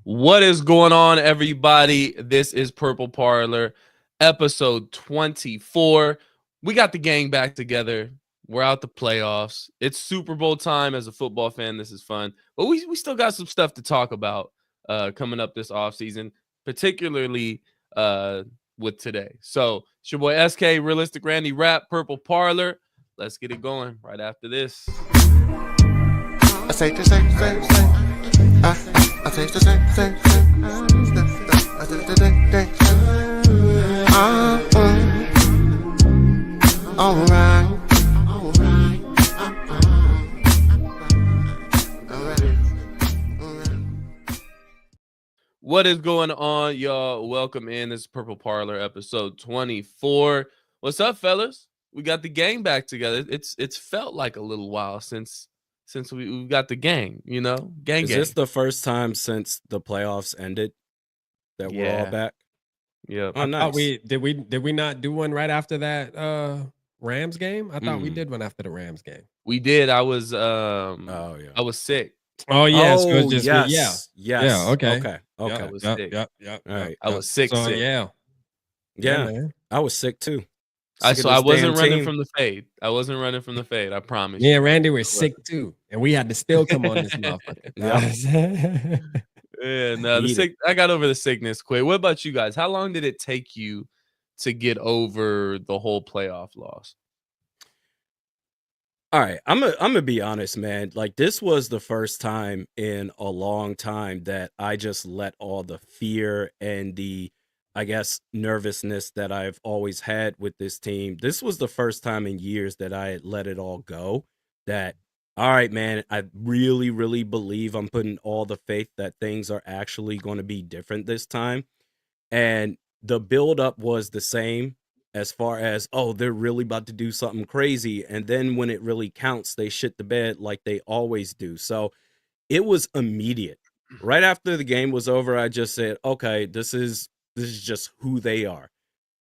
What is going on, everybody? This is Purple Parlor, episode 24. We got the gang back together. We're out the playoffs. It's Super Bowl time. As a football fan, this is fun. But we still got some stuff to talk about coming up this offseason, particularly with today. So it's your boy SK, Realistic Randy Rap, Purple Parlor. Let's get it going right after this. I say the same. I say the same. I say the same. Alright. What is going on, y'all? Welcome in. This is Purple Parlor, episode 24. What's up, fellas? We got the gang back together. It's felt like a little while since we got the gang, you know? Gang. Is this the first time since the playoffs ended that we're all back? Yeah. Oh, nice. Did we not do one right after that Rams game? I thought we did one after the Rams game. We did. I was yeah. I was sick. Oh yeah, so it's just yes. Yeah, okay. I was sick. Yep. All right. I was sick. So, sick. yeah, Yeah. I was sick too. I Sick of this wasn't damn running team. from the fade. I wasn't running from the fade. I promise. me and Randy were sick too, and we had to still come on this motherfucker. Yeah, no, I got over the sickness quick. What about you guys? How long did it take you to get over the whole playoff loss? All right, I'm gonna be honest, man. Like, this was the first time in a long time that I just let all the fear and the, I guess, nervousness that I've always had with this team. This was the first time in years that I had let it all go. That, all right, man, I really, really believe I'm putting all the faith that things are actually going to be different this time. And the buildup was the same as far as, oh, they're really about to do something crazy. And then when it really counts, they shit the bed like they always do. So it was immediate. Right after the game was over, I just said, okay, this is just who they are.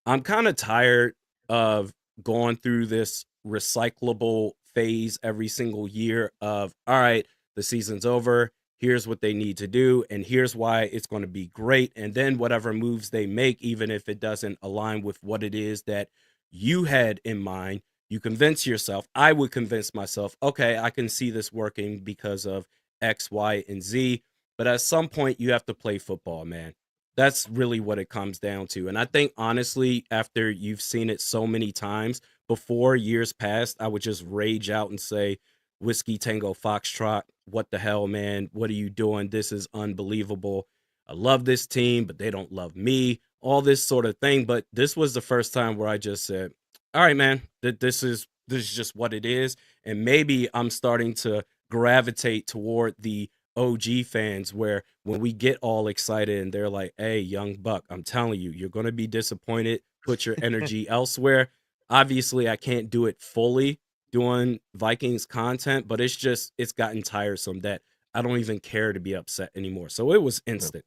I'm kind of tired of going through this recyclable phase every single year of, all right, the season's over. Here's what they need to do, and here's why it's going to be great. And then whatever moves they make, even if it doesn't align with what it is that you had in mind, you convince yourself. I would convince myself, okay, I can see this working because of X, Y, and Z. But at some point, you have to play football, man. That's really what it comes down to. And I think, honestly, after you've seen it so many times before, years past, I would just rage out and say, Whiskey Tango Foxtrot, what the hell, man? What are you doing? This is unbelievable. I love this team, but they don't love me. All this sort of thing. But this was the first time where I just said, all right, man, this is just what it is. And maybe I'm starting to gravitate toward the OG fans, where when we get all excited and they're like, hey, young buck, I'm telling you, you're going to be disappointed. Put your energy elsewhere. Obviously, I can't do it fully doing Vikings content, but it's gotten tiresome that I don't even care to be upset anymore. So it was instant.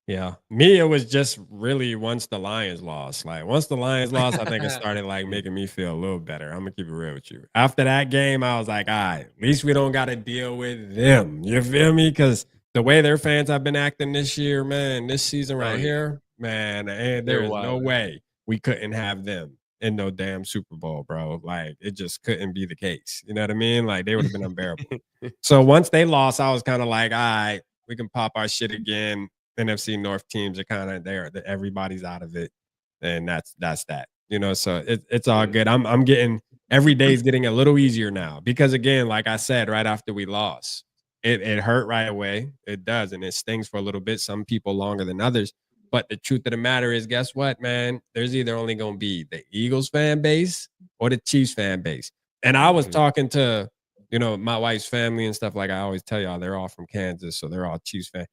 Yeah, me, it was just really once the Lions lost. Like, once the Lions lost, I think it started like making me feel a little better. I'm gonna keep it real with you. After that game, I was like, all right, at least we don't got to deal with them. You feel me? Because the way their fans have been acting this year, man, this season right here, man, and there is no way we couldn't have them in no damn Super Bowl, bro. Like, it just couldn't be the case. You know what I mean? Like, they would have been unbearable. So once they lost, I was kind of like, all right, we can pop our shit again. NFC North teams are kind of there. Everybody's out of it, and that's that. You know, so it's all good. I'm getting, every day is getting a little easier now, because again, like I said, right after we lost, it hurt right away. It does, and it stings for a little bit. Some people longer than others. But the truth of the matter is, guess what, man? There's either only going to be the Eagles fan base or the Chiefs fan base. And I was talking to, you know, my wife's family and stuff. Like I always tell y'all, they're all from Kansas, so they're all Chiefs fans.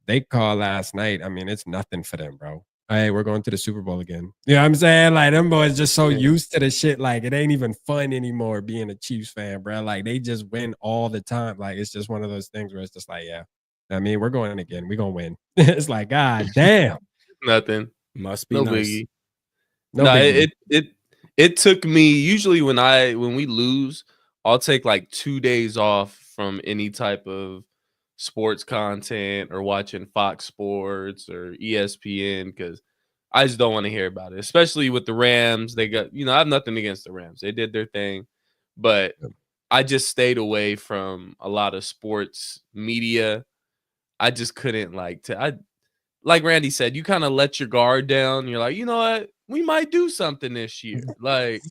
They called last night. I mean, it's nothing for them, bro. Hey, we're going to the Super Bowl again. You know what I'm saying? Like, them boys just so used to the shit. Like, it ain't even fun anymore being a Chiefs fan, bro. Like, they just win all the time. Like, it's just one of those things where it's just like, yeah, I mean, we're going again. We're going to win. It's like, God damn. Nothing. Must be No nice. biggie. No No, biggie. it took me, usually when we lose, I'll take like 2 days off from any type of sports content or watching Fox Sports or ESPN because I just don't want to hear about it, especially with the Rams. They got, I have nothing against the Rams. They did their thing, but I just stayed away from a lot of sports media. I just couldn't like Randy said, you kind of let your guard down. You're like, you know what? We might do something this year. Like,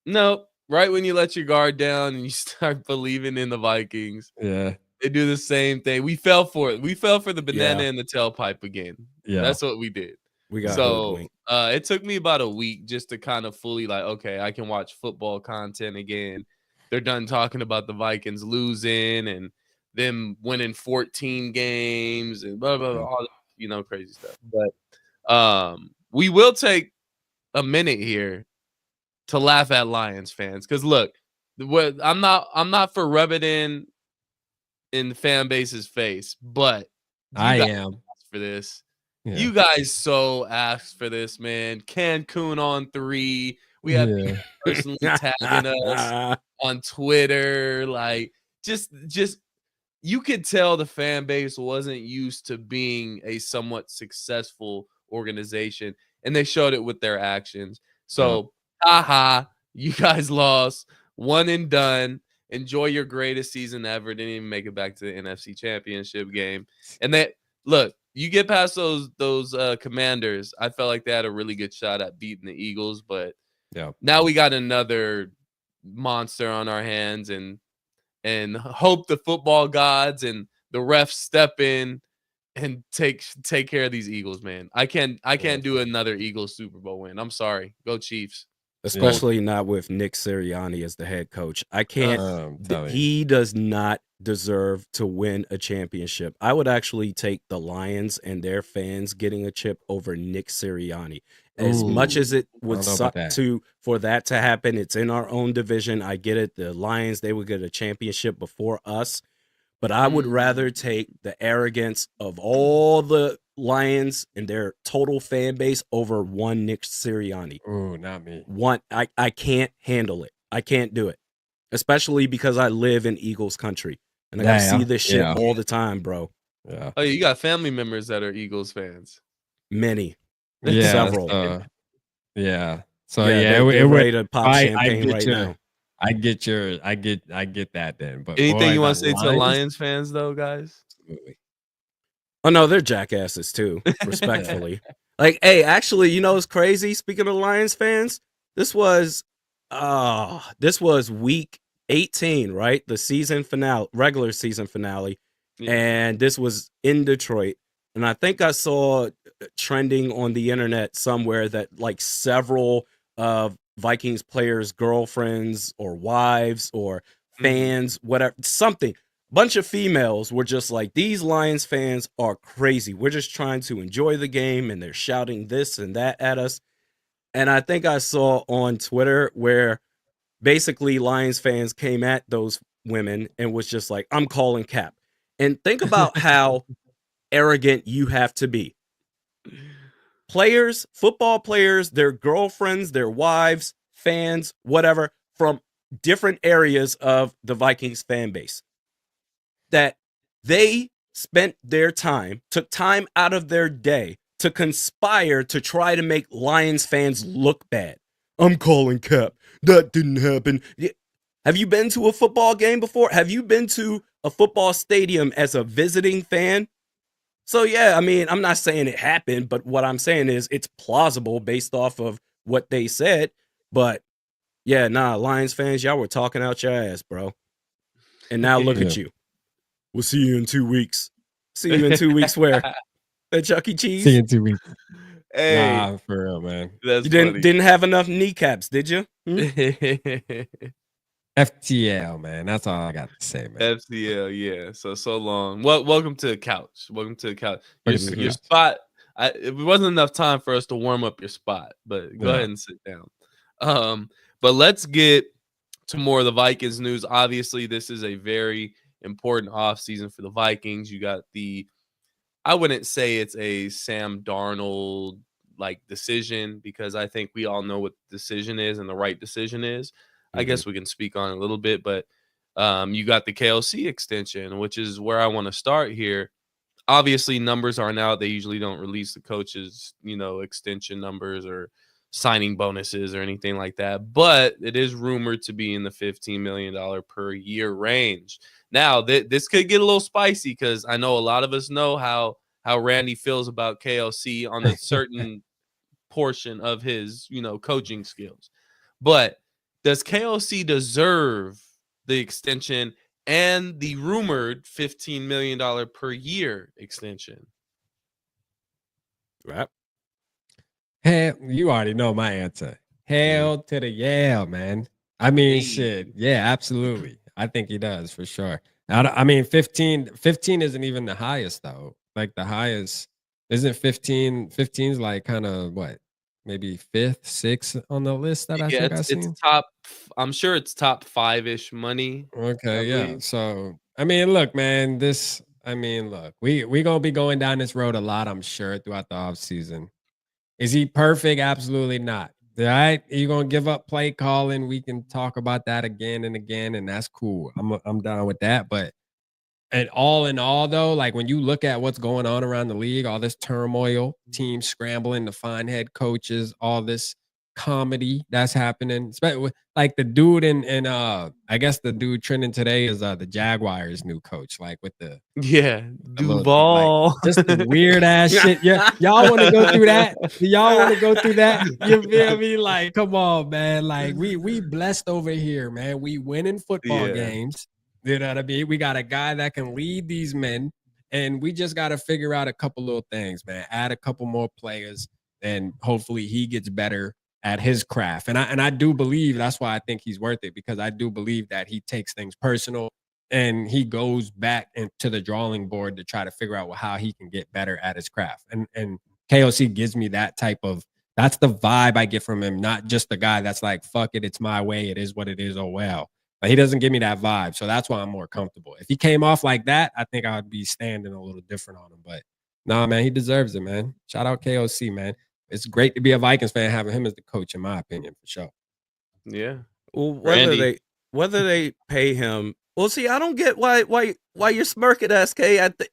no, right when you let your guard down and you start believing in the Vikings, Yeah. they do the same thing. We fell for it. We fell for the banana Yeah. in the tailpipe again. Yeah. That's what we did. We got So hoodwinked. it took me about a week just to kind of fully okay, I can watch football content again. They're done talking about the Vikings losing and them winning 14 games and blah blah blah, all crazy stuff. But we will take a minute here to laugh at Lions fans because look, I'm not for rub it in the fan base's face, but I guys am asked for this. Yeah. You guys so asked for this, man. Cancun on 3. We have people personally tagging us on Twitter. Like, just you could tell the fan base wasn't used to being a somewhat successful organization, and they showed it with their actions. So, haha, you guys lost. One and done. Enjoy your greatest season ever. Didn't even make it back to the NFC Championship game. And look, you get past those Commanders. I felt like they had a really good shot at beating the Eagles, but now we got another monster on our hands, and hope the football gods and the refs step in and take care of these Eagles, man. I can't do another Eagles Super Bowl win. I'm sorry. Go Chiefs. Especially not with Nick Sirianni as the head coach. I can't. He does not deserve to win a championship. I would actually take the Lions and their fans getting a chip over Nick Sirianni. As much as it would suck for that to happen, it's in our own division. I get it. The Lions, they would get a championship before us. But I would rather take the arrogance of all the Lions and their total fan base over one Nick Sirianni. Oh, not me. I can't handle it. I can't do it. Especially because I live in Eagles country. And I gotta see this shit all the time, bro. Yeah. Oh, you got family members that are Eagles fans. Many. Yeah. Several. Yeah. So they're ready to pop champagne right now. I get that then. But anything you want to say to the Lions fans though, guys? Absolutely. Oh no, they're jackasses too, respectfully. Like, hey, actually, you know what's crazy? Speaking of Lions fans, this was week 18, right? The season finale, regular season finale. Yeah. And this was in Detroit. And I think I saw trending on the internet somewhere that like several of Vikings players' girlfriends or wives or fans, whatever, something. Bunch of females were just like, these Lions fans are crazy. We're just trying to enjoy the game and they're shouting this and that at us. And I think I saw on Twitter where basically Lions fans came at those women and was just like, I'm calling cap. And think about how arrogant you have to be. Players, football players, their girlfriends, their wives, fans, whatever, from different areas of the Vikings fan base, that they spent their time, took time out of their day to conspire to try to make Lions fans look bad. I'm calling cap. That didn't happen. Have you been to a football game before? Have you been to a football stadium as a visiting fan? So, yeah, I mean, I'm not saying it happened, but what I'm saying is it's plausible based off of what they said. But, yeah, Lions fans, y'all were talking out your ass, bro. And now look at you. We'll see you in 2 weeks. See you in 2 weeks where? At Chuck E. Cheese? See you in 2 weeks. Hey. Nah, for real, man. That's you didn't have enough kneecaps, did you? FTL, man. That's all I got to say, man. FTL, yeah. So long. Well, welcome to the couch. Welcome to the couch. Your spot. It wasn't enough time for us to warm up your spot, but go ahead and sit down. But let's get to more of the Vikings news. Obviously, this is a very important offseason for the Vikings. You got I wouldn't say it's a Sam Darnold like decision, because I think we all know what the decision is and the right decision is. I guess we can speak on it a little bit, but You got the KLC extension, which is where I want to start here. Obviously, numbers aren't out. They usually don't release the coaches, extension numbers or signing bonuses or anything like that. But it is rumored to be in the $15 million per year range. Now, this could get a little spicy because I know a lot of us know how Randy feels about KLC on a certain portion of his, coaching skills. But does KLC deserve the extension and the rumored $15 million per year extension? Right. Hell, you already know my answer. Hell to the yeah, man. I mean, shit. Yeah, absolutely. I think he does for sure. I mean, 15 isn't even the highest though. Like the highest isn't 15. 15's like kind of what? Maybe fifth, sixth on the list that I Yeah, think I it's seen. top. I'm sure it's top 5-ish money. I Okay, yeah. believe. So, I mean, look, man, look, we gonna be going down this road a lot, I'm sure, throughout the off season. Is he perfect? Absolutely not. All right, you gonna give up play calling? We can talk about that again and again, and that's cool. I'm down with that. But and all in all, though, like when you look at what's going on around the league, all this turmoil, teams scrambling to find head coaches, all this comedy that's happening. Like the dude in I guess the dude trending today is the Jaguars' new coach, like with Yeah, the little like Duval. just the weird ass shit. Yeah, y'all want to go through that? Do y'all want to go through that? You feel me? Like, come on, man. Like we blessed over here, man. We winning football Yeah. games. You know what I mean? We got a guy that can lead these men, and we just got to figure out a couple little things, man. Add a couple more players, and hopefully he gets better at his craft. And I do believe that's why I think he's worth it, because I do believe that he takes things personal and he goes back into the drawing board to try to figure out how he can get better at his craft. And KOC gives me that type of, that's the vibe I get from him, not just the guy that's like, fuck it, it's my way, it is what it is, oh well. But he doesn't give me that vibe. So that's why I'm more comfortable. If he came off like that, I think I would be standing a little different on him. But nah, man, he deserves it, man. Shout out KOC, man. It's great to be a Vikings fan having him as the coach, in my opinion, for sure. Yeah. Well, Randy. whether they pay him. Well, see, I don't get why you're smirking, SK.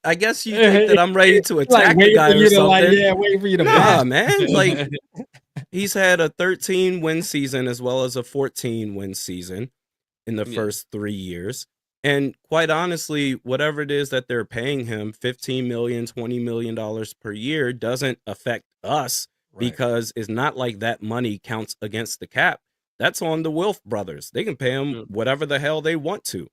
I guess you think that I'm ready to attack the guy or something. Waiting for you to Nah, man. Like he's had a 13-win season as well as a 14-win season in the first 3 years. And quite honestly, whatever it is that they're paying him, $15 million, $20 million per year, doesn't affect us because it's not like that money counts against the cap. That's on the Wilf brothers. They can pay him whatever the hell they want to.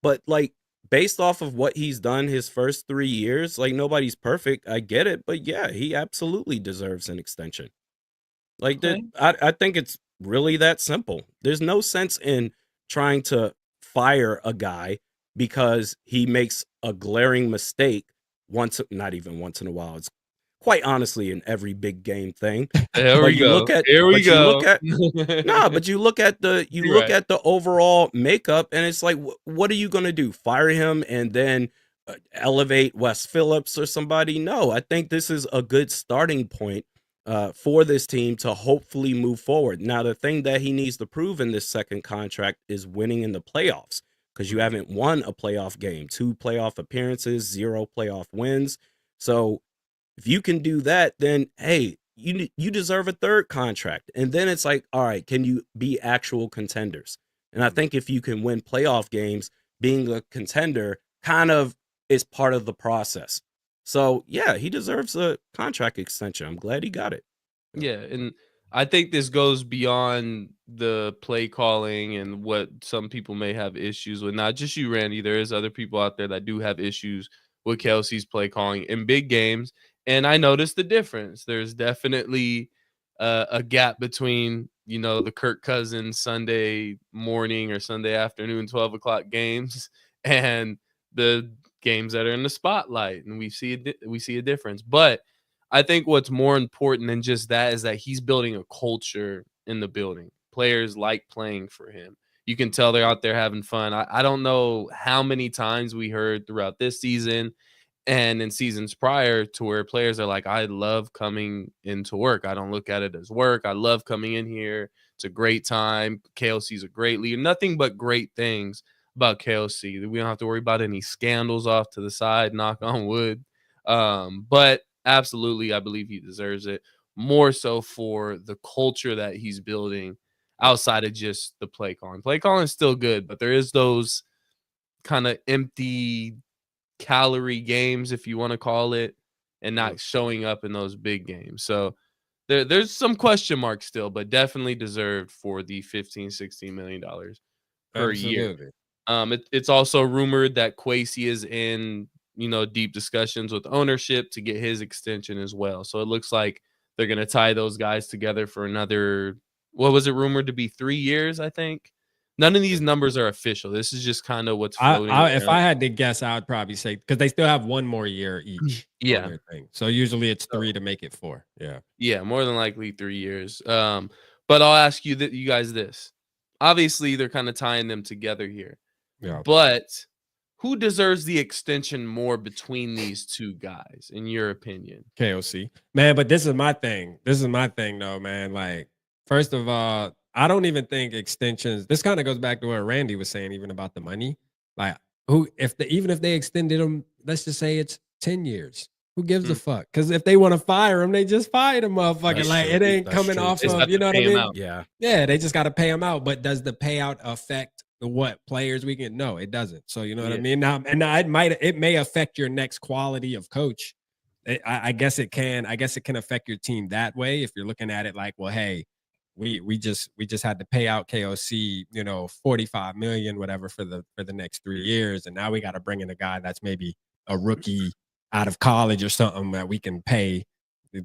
But like based off of what he's done his first 3 years, like nobody's perfect. I get it. But yeah, he absolutely deserves an extension. Like I think it's really that simple. There's no sense in trying to fire a guy because he makes a glaring mistake not even once in a while. It's quite honestly in every big game thing. Here we go. Here we go. But you look at the overall makeup, and it's like, what are you going to do? Fire him and then elevate Wes Phillips or somebody? No, I think this is a good starting point for this team to hopefully move forward. Now, the thing that he needs to prove in this second contract is winning in the playoffs, because you haven't won a playoff game, 2 playoff appearances, 0 playoff wins. So if you can do that, then hey, you deserve a third contract. And then it's like, all right, can you be actual contenders? And I think if you can win playoff games, being a contender kind of is part of the process. So yeah, he deserves a contract extension. I'm glad he got it. Yeah, and I think this goes beyond the play calling and what some people may have issues with. Not just you, Randy. There is other people out there that do have issues with Kelsey's play calling in big games. And I noticed the difference. There's definitely a gap between, the Kirk Cousins Sunday morning or Sunday afternoon, 12 o'clock games and the games that are in the spotlight. And we see a difference. But I think what's more important than just that is that he's building a culture in the building. Players like playing for him. You can tell they're out there having fun. I don't know how many times we heard throughout this season and in seasons prior to where players are like, I love coming into work. I don't look at it as work. I love coming in here. It's a great time. KLC's a great leader. Nothing but great things about KOC. We don't have to worry about any scandals off to the side, knock on wood. But absolutely, I believe he deserves it, more so for the culture that he's building outside of just the play calling. Play calling is still good, but there is those kind of empty calorie games, if you want to call it, and not showing up in those big games. So there's some question marks still, but definitely deserved for the 15-16 million dollars per year. Absolutely. It's also rumored that Kwesi is in, deep discussions with ownership to get his extension as well. So it looks like they're going to tie those guys together for another, what was it rumored to be, 3 years, I think. None of these numbers are official. This is just kind of what's floating If around. I had to guess, I would probably say because they still have one more year each on Yeah. their thing. So usually it's So 3 to make it 4. Yeah. yeah, more than likely 3 years. But I'll ask you you guys this. Obviously, they're kind of tying them together here. Yeah. But who deserves the extension more between these two guys, in your opinion? KOC. Man, but this is my thing. This is my thing though, man. Like, first of all, I don't even think extensions. This kind of goes back to what Randy was saying, even about the money. Like, even if they extended them, let's just say it's 10 years. Who gives a Mm, fuck? Because if they want to fire him, they just fire the motherfucker. That's Like, true. it ain't That's coming true off they just too. of, have you to know what I pay him mean? out. Yeah. Yeah, they just got to pay him out. But does the payout affect the what players we get? No, it doesn't. So you know what I Yeah. mean. Now, it may affect your next quality of coach. I guess it can. I guess it can affect your team that way if you're looking at it like, well, hey, we just had to pay out KOC, 45 million, whatever, for the next 3 years, and now we got to bring in a guy that's maybe a rookie out of college or something that we can pay,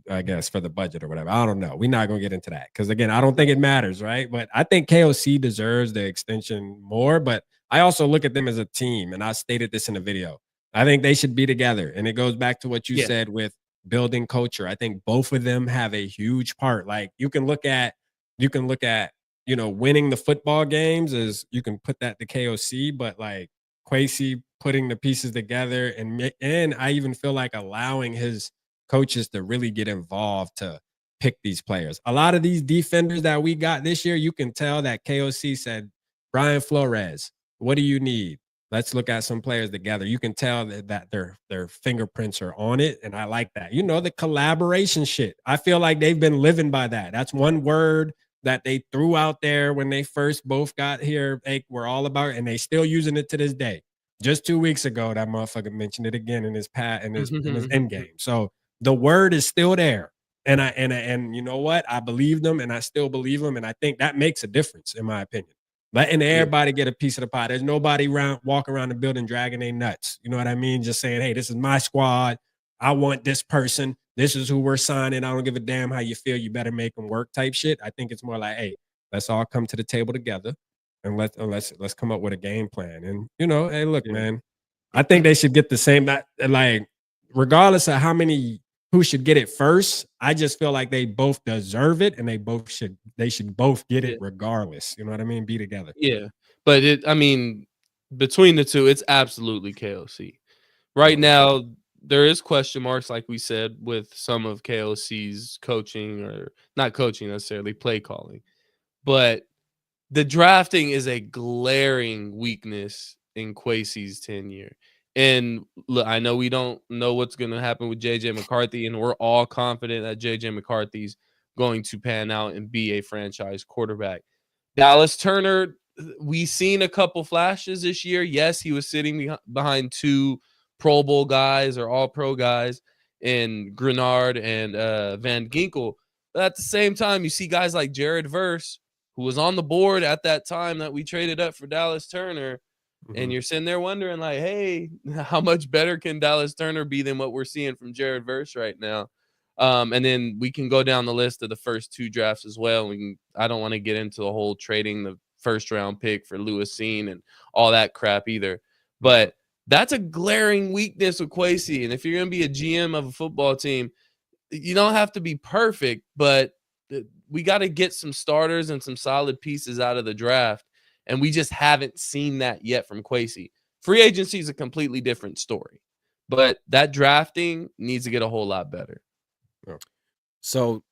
I guess, for the budget or whatever. I don't know. We're not gonna get into that because again, I don't think it matters, right? But I think KOC deserves the extension more. But I also look at them as a team, and I stated this in the video. I think they should be together. And it goes back to what you Yeah. said with building culture. I think both of them have a huge part. Like you can look at, winning the football games as you can put that to KOC, but like Kwesi putting the pieces together and I even feel like allowing his coaches to really get involved to pick these players. A lot of these defenders that we got this year, you can tell that KOC said, Brian Flores, what do you need? Let's look at some players together. You can tell that their fingerprints are on it, and I like that. The collaboration shit. I feel like they've been living by that. That's one word that they threw out there when they first both got here. They were all about it, and they still using it to this day. Just 2 weeks ago, that motherfucker mentioned it again in his end game. So the word is still there. And you know what? I believe them, and I still believe them, and I think that makes a difference, in my opinion. Letting everybody get a piece of the pie. There's nobody walk around the building dragging their nuts. You know what I mean? Just saying, hey, this is my squad. I want this person. This is who we're signing. I don't give a damn how you feel. You better make them work type shit. I think it's more like, hey, let's all come to the table together and let's come up with a game plan. And hey, look, Yeah. man, I think they should get the same. Like, regardless of who should get it first, I just feel like they both deserve it, and they should both get Yeah. it regardless. You know what I mean? Be together. Yeah. But between the two, it's absolutely KOC. Right now, there is question marks, like we said, with some of KOC's coaching, or not coaching necessarily, play calling. But the drafting is a glaring weakness in Kwesi's tenure. And look, I know we don't know what's going to happen with JJ McCarthy, and we're all confident that JJ McCarthy's going to pan out and be a franchise quarterback. Dallas Turner, we seen a couple flashes this year. Yes, he was sitting behind 2 Pro Bowl guys or all pro guys in Grenard and Van Ginkel. But at the same time, you see guys like Jared Verse, who was on the board at that time that we traded up for Dallas Turner. And you're sitting there wondering, like, hey, how much better can Dallas Turner be than what we're seeing from Jared Verse right now? And then we can go down the list of the first 2 drafts as well. I don't want to get into the whole trading the first round pick for Lewis Seen and all that crap either. But that's a glaring weakness with Kwesi. And if you're going to be a GM of a football team, you don't have to be perfect, but we got to get some starters and some solid pieces out of the draft. And we just haven't seen that yet from Kwesi. Free agency is a completely different story, but that drafting needs to get a whole lot better. So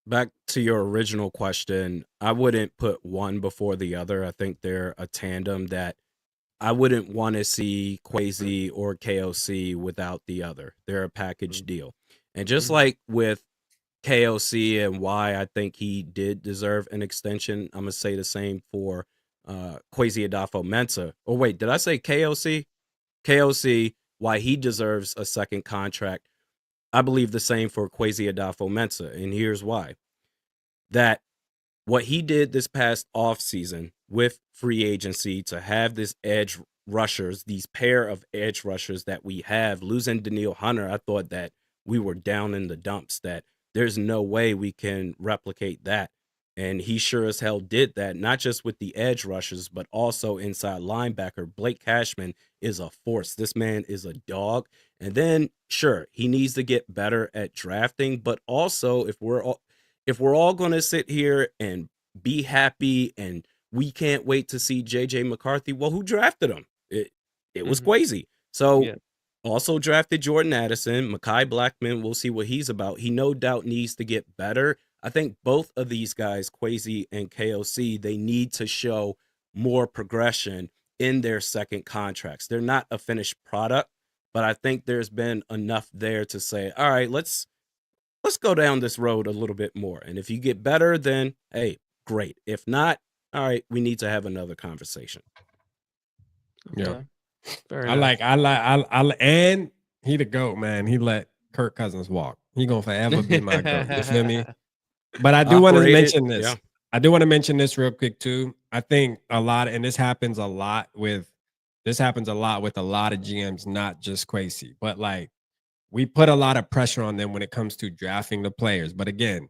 back to your original question, I wouldn't put one before the other. I think they're a tandem that I wouldn't want to see Kwesi or KOC without the other. They're a package deal. And just like with KOC and why I think he did deserve an extension, I'm gonna say the same for Kwesi Adafo-Mensah. Oh wait, did I say KOC? KOC, why he deserves a second contract. I believe the same for Kwesi Adafo-Mensah, and here's why. That what he did this past offseason with free agency to have this edge rushers, these pair of edge rushers that we have, losing Daniil Hunter, I thought that we were down in the dumps, that there's no way we can replicate that. And he sure as hell did that, not just with the edge rushers, but also inside linebacker. Blake Cashman is a force. This man is a dog. And then, sure, he needs to get better at drafting, but also if we're all going to sit here and be happy and we can't wait to see JJ McCarthy, well, who drafted him? It was Kwesi. So also drafted Jordan Addison, Mekhi Blackman. We'll see what he's about. He no doubt needs to get better. I think both of these guys, Kwesi and KOC, they need to show more progression in their second contracts. They're not a finished product, but I think there's been enough there to say, all right, let's go down this road a little bit more. And if you get better, then hey, great. If not, all right, we need to have another conversation. Yeah. I like, and he the GOAT, man. He let Kirk Cousins walk. He gonna forever be my GOAT. You feel me? But I do want to mention this. Yeah. I do want to mention this real quick too. I think a lot, and this happens a lot with a lot of GMs, not just Kwesi, but like we put a lot of pressure on them when it comes to drafting the players. But again,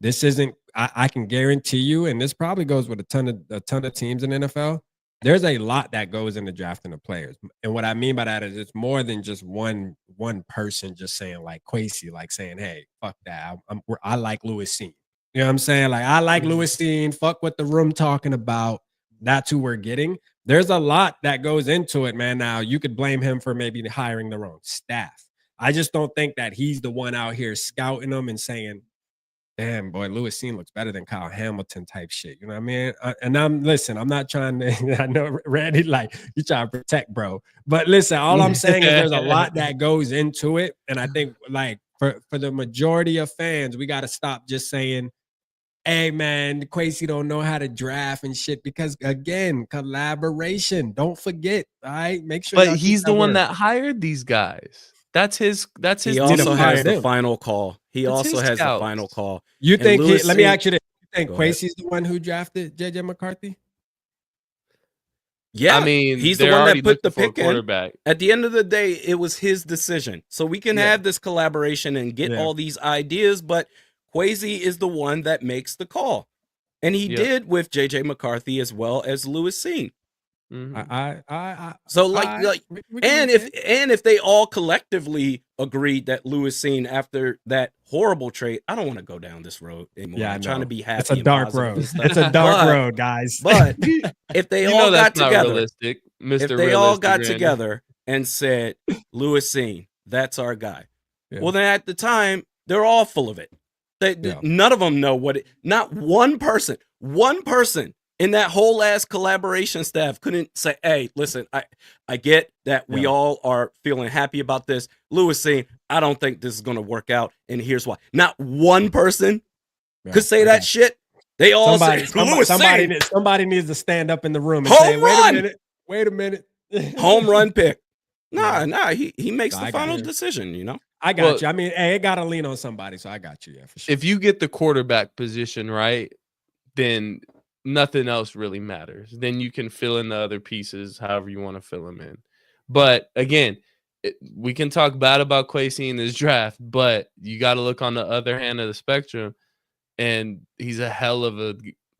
this isn't. I can guarantee you, and this probably goes with a ton of teams in NFL. There's a lot that goes into drafting the players, and what I mean by that is it's more than just one person just saying like Kwesi, like saying, "Hey, fuck that, I like Lewis Seen." You know what I'm saying? Like I like Lewis Seen. Fuck what the room talking about. That's who we're getting. There's a lot that goes into it, man. Now you could blame him for maybe hiring the wrong staff. I just don't think that he's the one out here scouting them and saying, damn, boy, Lewis Seen looks better than Kyle Hamilton type shit. You know what I mean? I'm not trying to, I know Randy, like, you trying to protect, bro. But listen, all I'm saying is there's a lot that goes into it. And I think, like, for the majority of fans, we got to stop just saying, hey, man, Kwesi don't know how to draft and shit. Because, again, collaboration. Don't forget, all right? Make sure. But he's the one that hired these guys. That's his. He also has the final call. He also has the final call. You think? Let me ask you this: you think Kwesi's the one who drafted JJ McCarthy? Yeah, I mean, he's the one that put the pick in. At the end of the day, it was his decision. So we can have this collaboration and get all these ideas, but Kwesi is the one that makes the call, and he did with JJ McCarthy as well as Lewis Seen. So if they all collectively agreed that Lewis Seen after that horrible trade, I don't want to go down this road anymore. I'm trying to be happy. It's a dark road. It's a dark road, guys. But if they all got together, if they all got together and said Lewis Seen, that's our guy. Well, then at the time they're all full of it. None of them know what it. Not one person in that whole ass collaboration staff couldn't say, hey, listen, I get that we all are feeling happy about this. Lewis Seen, I don't think this is going to work out, and here's why. Not one person could say that shit. They all somebody needs to stand up in the room and say, wait a minute. Home run pick. Nah, he makes the final decision, you know? I got you. I mean, hey, it got to lean on somebody, so I got you, yeah, for sure. If you get the quarterback position right, then nothing else really matters. Then you can fill in the other pieces however you want to fill them in. But again, we can talk bad about Kwesi in this draft, but you got to look on the other hand of the spectrum, and he's a hell of a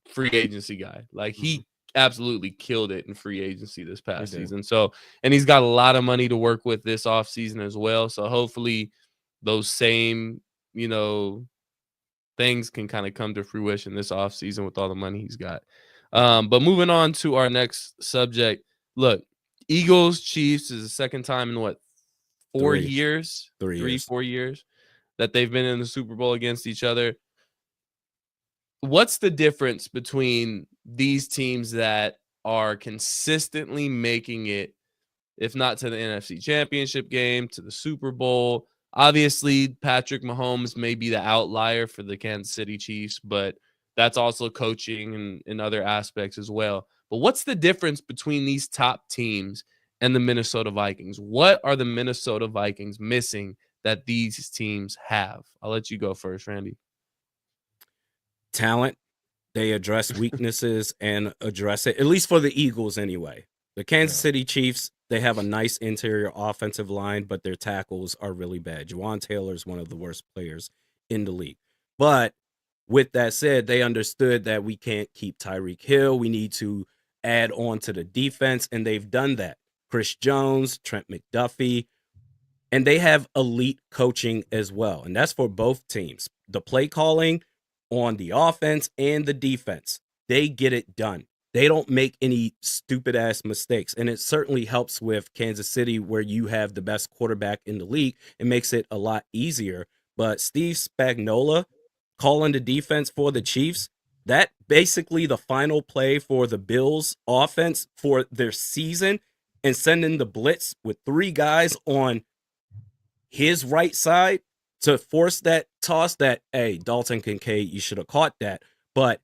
free agency guy. Like, he absolutely killed it in free agency this past season. So, and he's got a lot of money to work with this offseason as well. So hopefully those same, things can kind of come to fruition this offseason with all the money he's got. But moving on to our next subject. Look, Eagles Chiefs is the second time in what, 4 years? 4 years that they've been in the Super Bowl against each other. What's the difference between these teams that are consistently making it, if not to the NFC Championship game, to the Super Bowl. Obviously, Patrick Mahomes may be the outlier for the Kansas City Chiefs, but that's also coaching and other aspects as well. But what's the difference between these top teams and the Minnesota Vikings? What are the Minnesota Vikings missing that these teams have? I'll let you go first, Randy. Talent. They address weaknesses and address it, at least for the Eagles anyway. The Kansas City Chiefs, they have a nice interior offensive line, but their tackles are really bad. Juwan Taylor is one of the worst players in the league. But with that said, they understood that we can't keep Tyreek Hill. We need to add on to the defense, and they've done that. Chris Jones, Trent McDuffie, and they have elite coaching as well. And that's for both teams. The play calling on the offense and the defense, they get it done. They don't make any stupid ass mistakes. And it certainly helps with Kansas City, where you have the best quarterback in the league. It makes it a lot easier. But Steve Spagnuolo calling the defense for the Chiefs, that basically the final play for the Bills offense for their season, and sending the blitz with 3 guys on his right side to force that toss that, hey, Dalton Kincaid, you should have caught that. But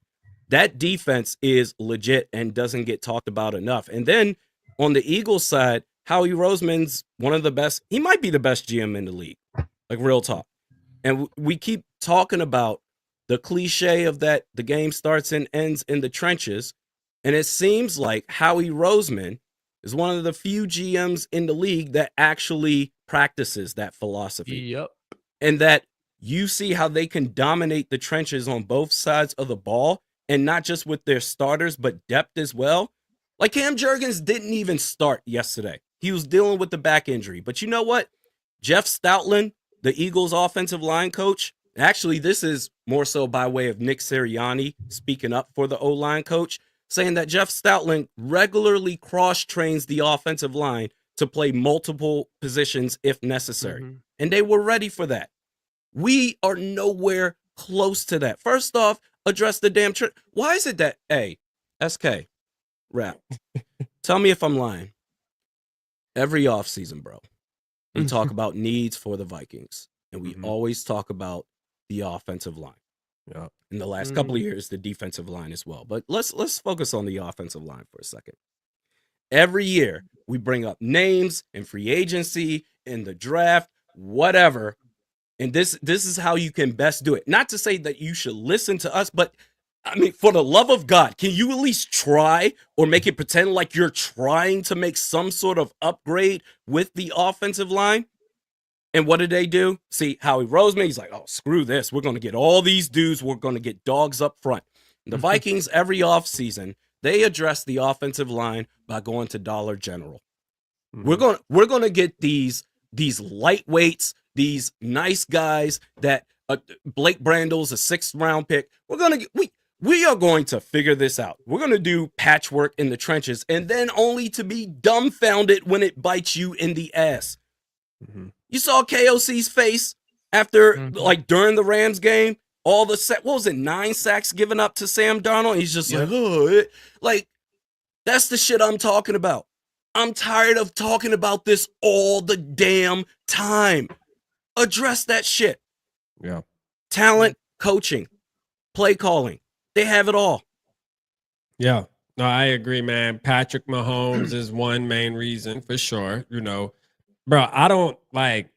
that defense is legit and doesn't get talked about enough. And then on the Eagles side, Howie Roseman's one of the best. He might be the best GM in the league, like real talk. And we keep talking about the cliche of that the game starts and ends in the trenches. And it seems like Howie Roseman is one of the few GMs in the league that actually practices that philosophy. Yep. And that you see how they can dominate the trenches on both sides of the ball, and not just with their starters, but depth as well. Like Cam Jurgens didn't even start yesterday. He was dealing with the back injury. But you know what? Jeff Stoutland, the Eagles offensive line coach, actually, this is more so by way of Nick Sirianni speaking up for the O-line coach, saying that Jeff Stoutland regularly cross-trains the offensive line to play multiple positions if necessary. Mm-hmm. And they were ready for that. We are nowhere close to that. First off, address the damn trend. Why is it that, hey, SK, rap, tell me if I'm lying. Every offseason, bro, we talk about needs for the Vikings, and we always talk about the offensive line. Yeah. In the last couple of years, the defensive line as well. But let's focus on the offensive line for a second. Every year, we bring up names and free agency in the draft, whatever. And this is how you can best do it. Not to say that you should listen to us, but I mean, for the love of God, can you at least try or make it pretend like you're trying to make some sort of upgrade with the offensive line? And what did they do? See, Howie Roseman, he's like, oh, screw this. We're going to get all these dudes. We're going to get dogs up front. The Vikings, every offseason, they address the offensive line by going to Dollar General. We're going to get these lightweights, these nice guys that Blake Brandel's a 6th round pick. We are going to figure this out. We're going to do patchwork in the trenches, and then only to be dumbfounded when it bites you in the ass. You saw KOC's face after, like, during the Rams game, all the what was it, 9 sacks given up to Sam Darnold? He's just like, oh, like, that's the shit I'm talking about. I'm tired of talking about this all the damn time. Address that shit. Yeah. Talent, coaching, play calling. They have it all. Yeah. No, I agree, man. Patrick Mahomes is one main reason for sure. You know, bro, I don't like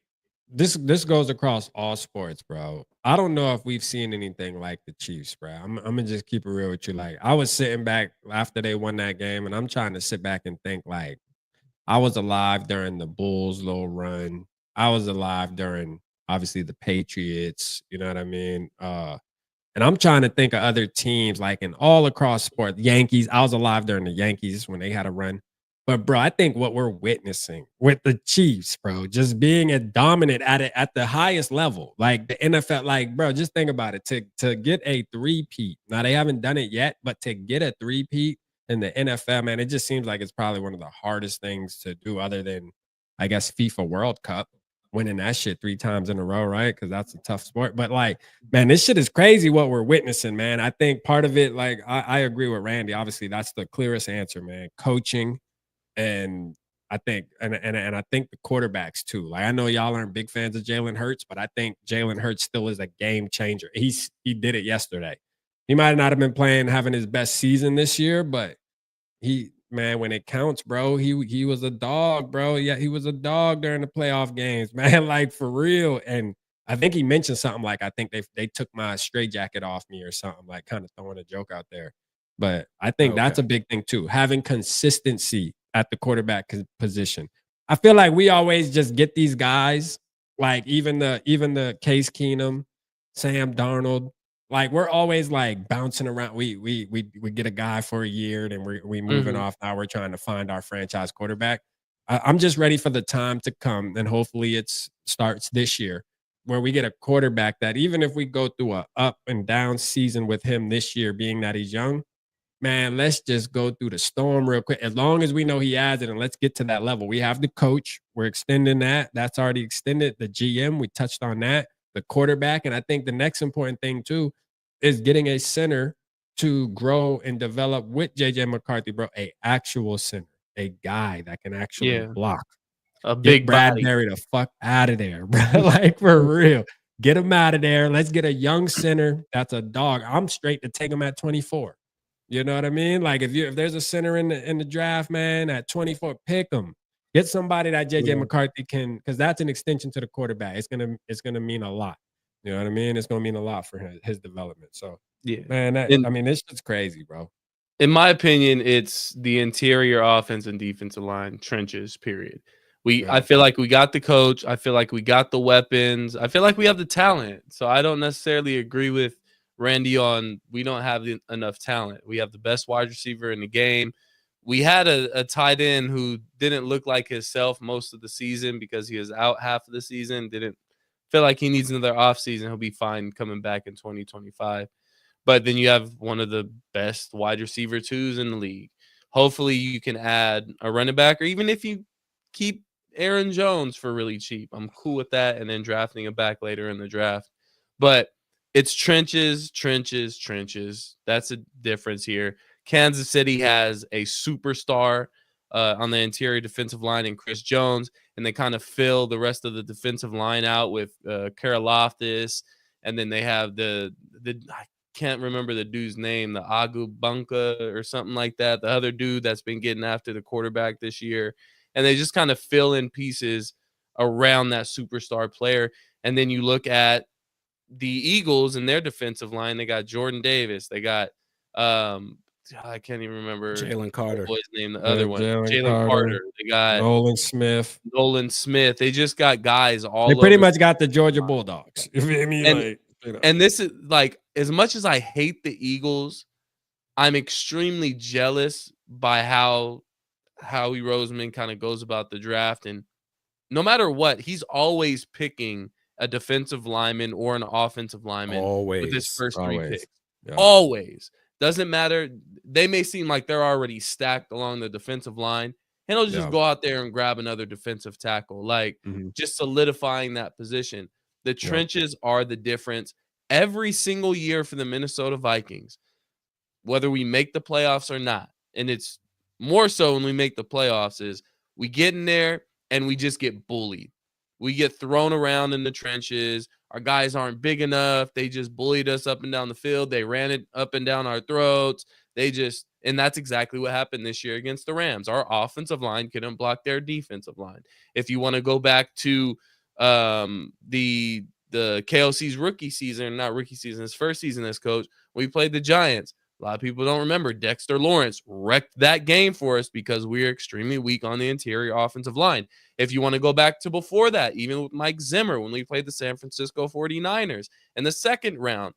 this goes across all sports, bro. I don't know if we've seen anything like the Chiefs, bro. I'm gonna just keep it real with you. Like, I was sitting back after they won that game, and I'm trying to sit back and think, like, I was alive during the Bulls' little run. I was alive during, obviously, the Patriots. You know what I mean? And I'm trying to think of other teams, like, in all across sport. Yankees. I was alive during the Yankees when they had a run. But, bro, I think what we're witnessing with the Chiefs, bro, just being a dominant at it at the highest level, like the NFL, like, bro, just think about it. To get a three-peat. Now, they haven't done it yet, but to get a three-peat in the NFL, man, it just seems like it's probably one of the hardest things to do other than, I guess, FIFA World Cup. winning that shit 3 times in a row, right? Because that's a tough sport. But like, man, this shit is crazy what we're witnessing, man. I think part of it, like, I agree with Randy. Obviously, that's the clearest answer, man. Coaching, and I think, and I think the quarterbacks too. Like, I know y'all aren't big fans of Jalen Hurts, but I think Jalen Hurts still is a game changer. He did it yesterday. He might not have been having his best season this year, but man, when it counts, bro, he was a dog, bro. Yeah, he was a dog during the playoff games, man. Like, for real. And I think he mentioned something like, I think they took my straitjacket off me or something, like kind of throwing a joke out there. But I think that's Okay. a big thing too, having consistency at the quarterback position. I feel like we always just get these guys, like even the Case Keenum, Sam Darnold, like, we're always, like, bouncing around. We get a guy for a year, then we moving Mhm. off. Now we're trying to find our franchise quarterback. I'm just ready for the time to come, and hopefully it starts this year, where we get a quarterback that even if we go through a up and down season with him this year, being that he's young, man, let's just go through the storm real quick. As long as we know he has it, and let's get to that level. We have the coach. We're extending that. That's already extended. The GM, we touched on that. The quarterback. And I think the next important thing, too, is getting a center to grow and develop with JJ McCarthy, bro. A actual center, a guy that can actually Yeah, block. a Get big body. Bradbury the fuck out of there, bro. Like, for real. Get him out of there. Let's get a young center that's a dog. I'm straight to take him at 24. You know what I mean? Like, if there's a center in the draft, man, at 24, pick him. Get somebody that JJ Yeah. McCarthy can, because that's an extension to the quarterback. It's gonna mean a lot. You know what I mean? It's gonna mean a lot for his development. So, Yeah. man, And I mean, this shit's crazy, bro. in my opinion, it's the interior offense and defensive line trenches, period. I Yeah. feel like we got the coach. I feel like we got the weapons. I feel like we have the talent. So I don't necessarily agree with Randy on we don't have enough talent. We have the best wide receiver in the game. We had a tight end who didn't look like himself most of the season because he was out half of the season. Didn't feel like he needs another offseason. He'll be fine coming back in 2025. But then you have one of the best wide receiver twos in the league. Hopefully you can add a running back, or even if you keep Aaron Jones for really cheap, I'm cool with that. And then drafting a back later in the draft. But it's trenches, trenches, trenches. That's a difference here. Kansas City has a superstar on the interior defensive line in Chris Jones, and they kind of fill the rest of the defensive line out with Karlaftis, and then they have the I can't remember the dude's name, the Agu Bunka or something like that. The other dude that's been getting after the quarterback this year. And they just kind of fill in pieces around that superstar player. And then you look at the Eagles and their defensive line. They got Jordan Davis. They got I can't even remember Jalen the Carter. boy's name, the other one. Jalen Jalen Carter, Carter. They got Nolan Smith. Nolan Smith. They just got guys They all pretty over. much got the Georgia Bulldogs. You feel me? And Like, you know. and this is like, as much as I hate the Eagles, I'm extremely jealous by how Howie Roseman kind of goes about the draft. And no matter what, he's always picking a defensive lineman or an offensive lineman with his Always. first three Always. picks. Yeah. Always. Doesn't matter. They may seem like they're already stacked along the defensive line, and he'll just Yeah. go out there and grab another defensive tackle, like Mhm. just solidifying that position. The Yeah. trenches are the difference every single year for the Minnesota Vikings, whether we make the playoffs or not. And it's more so when we make the playoffs is we get in there and we just get bullied. We get thrown around in the trenches. Our guys aren't big enough. They just bullied us up and down the field. They ran it up and down our throats. And that's exactly what happened this year against the Rams. Our offensive line couldn't block their defensive line. If you want to go back to the KOC's rookie season, not rookie season, his first season as coach, we played the Giants. A lot of people don't remember Dexter Lawrence wrecked that game for us because we are extremely weak on the interior offensive line. If you want to go back to before that, even with Mike Zimmer, when we played the San Francisco 49ers in the second round,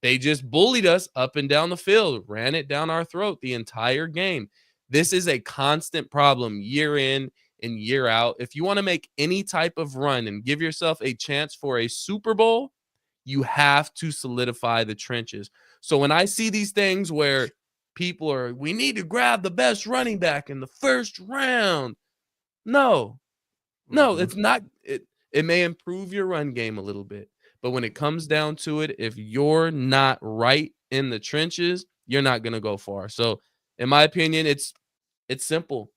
they just bullied us up and down the field, ran it down our throat the entire game. This is a constant problem year in and year out. If you want to make any type of run and give yourself a chance for a Super Bowl, you have to solidify the trenches. So when I see these things where we need to grab the best running back in the first round. No, Mhm. it's not. It may improve your run game a little bit, but when it comes down to it, if you're not right in the trenches, you're not going to go far. So, in my opinion, it's simple.